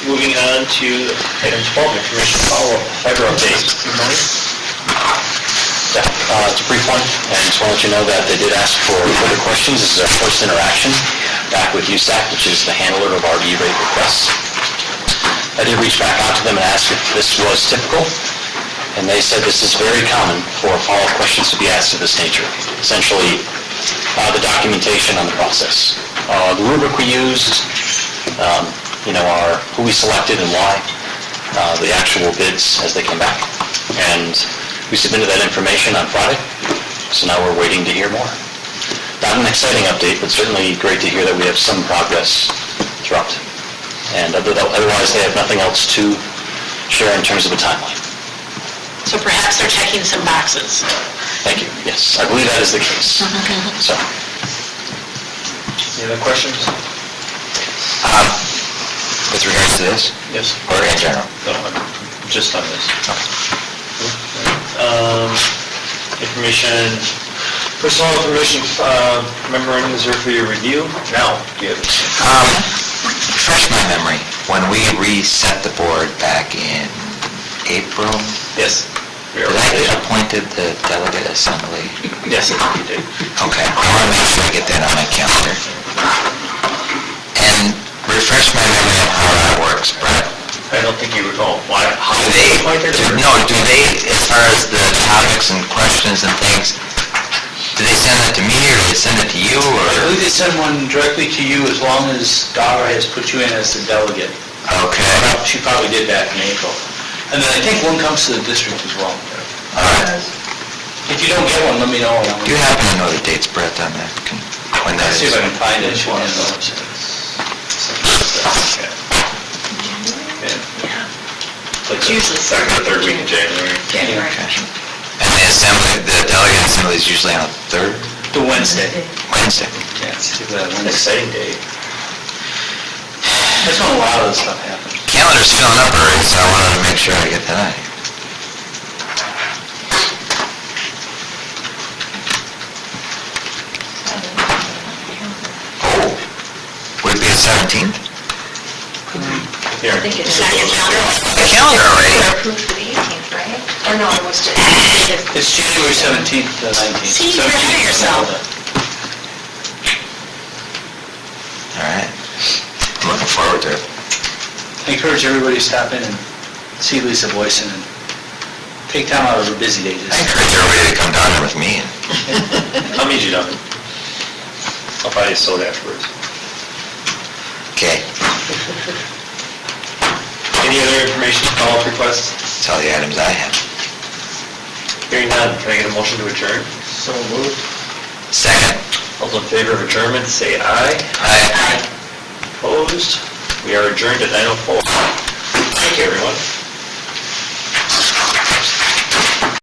Moving on to item 12, information follow-up, fiber update.
Yeah, it's a brief one, and just want to let you know that they did ask for further questions. This is our first interaction back with USAC, which is the handler of our E-rate requests. I did reach back out to them and ask if this was typical, and they said this is very common for follow-up questions to be asked of this nature. Essentially, the documentation on the process. The rubric we used, are who we selected and why, the actual bids as they came back. And we submitted that information on Friday, so now we're waiting to hear more. Not an exciting update, but certainly great to hear that we have some progress throughout. And otherwise, they have nothing else to share in terms of a timeline.
So perhaps they're checking some boxes.
Thank you. Yes, I believe that is the case. So,
Any other questions?
With regards to this,
Yes.
or in general?
No, just on this. Information, personal information memorandum is there for your review. Now, you have it.
Refresh my memory, when we reset the board back in April,
Yes.
did I get appointed the delegate assembly?
Yes, you did.
Okay, I want to make sure I get that on my calendar. And refresh my memory of how that works, Brett.
I don't think you recall. Why? How
Do
they
they,
appointed?
do they, as far as the topics and questions and things, do they send it to me or do they send it to you
I
or?
believe they send one directly to you as long as Dara has put you in as the delegate.
Okay,
She probably did that in April. And then I think one comes to the district as well.
all right.
If you don't get one, let me know.
Do you happen to know the dates, Brett, on that? When that
Let's see
is?
if I can find it. She wants
It's usually second or third week in January.
January.
And the assembly, the delegate assembly is usually on a third
The Wednesday.
Wednesday.
Yeah, it's the
An
Wednesday.
exciting day.
That's when a lot of this stuff happens.
Calendar's filling up already, so I wanted to make sure I get that on. Oh, would it be the 17th?
Here.
I think it's...
Is that your calendar?
The calendar already.
They're approved for the 18th, right? Or no, it was just...
It's January 17th to 19th.
See, you're ahead of yourself.
All right. I'm looking forward to it.
I encourage everybody to stop in and see Lisa Boyson and take time out of her busy day.
I encourage everybody to come down there with me.
I'll meet you down. I'll buy you a soda afterwards.
Okay,
Any other information, follow-up requests?
that's all the items I have.
Hearing none, can I get a motion to adjourn?
So moved.
Second.
All those in favor of adjournment, say aye.
Aye.
Opposed? We are adjourned at 9:04. Thank you, everyone.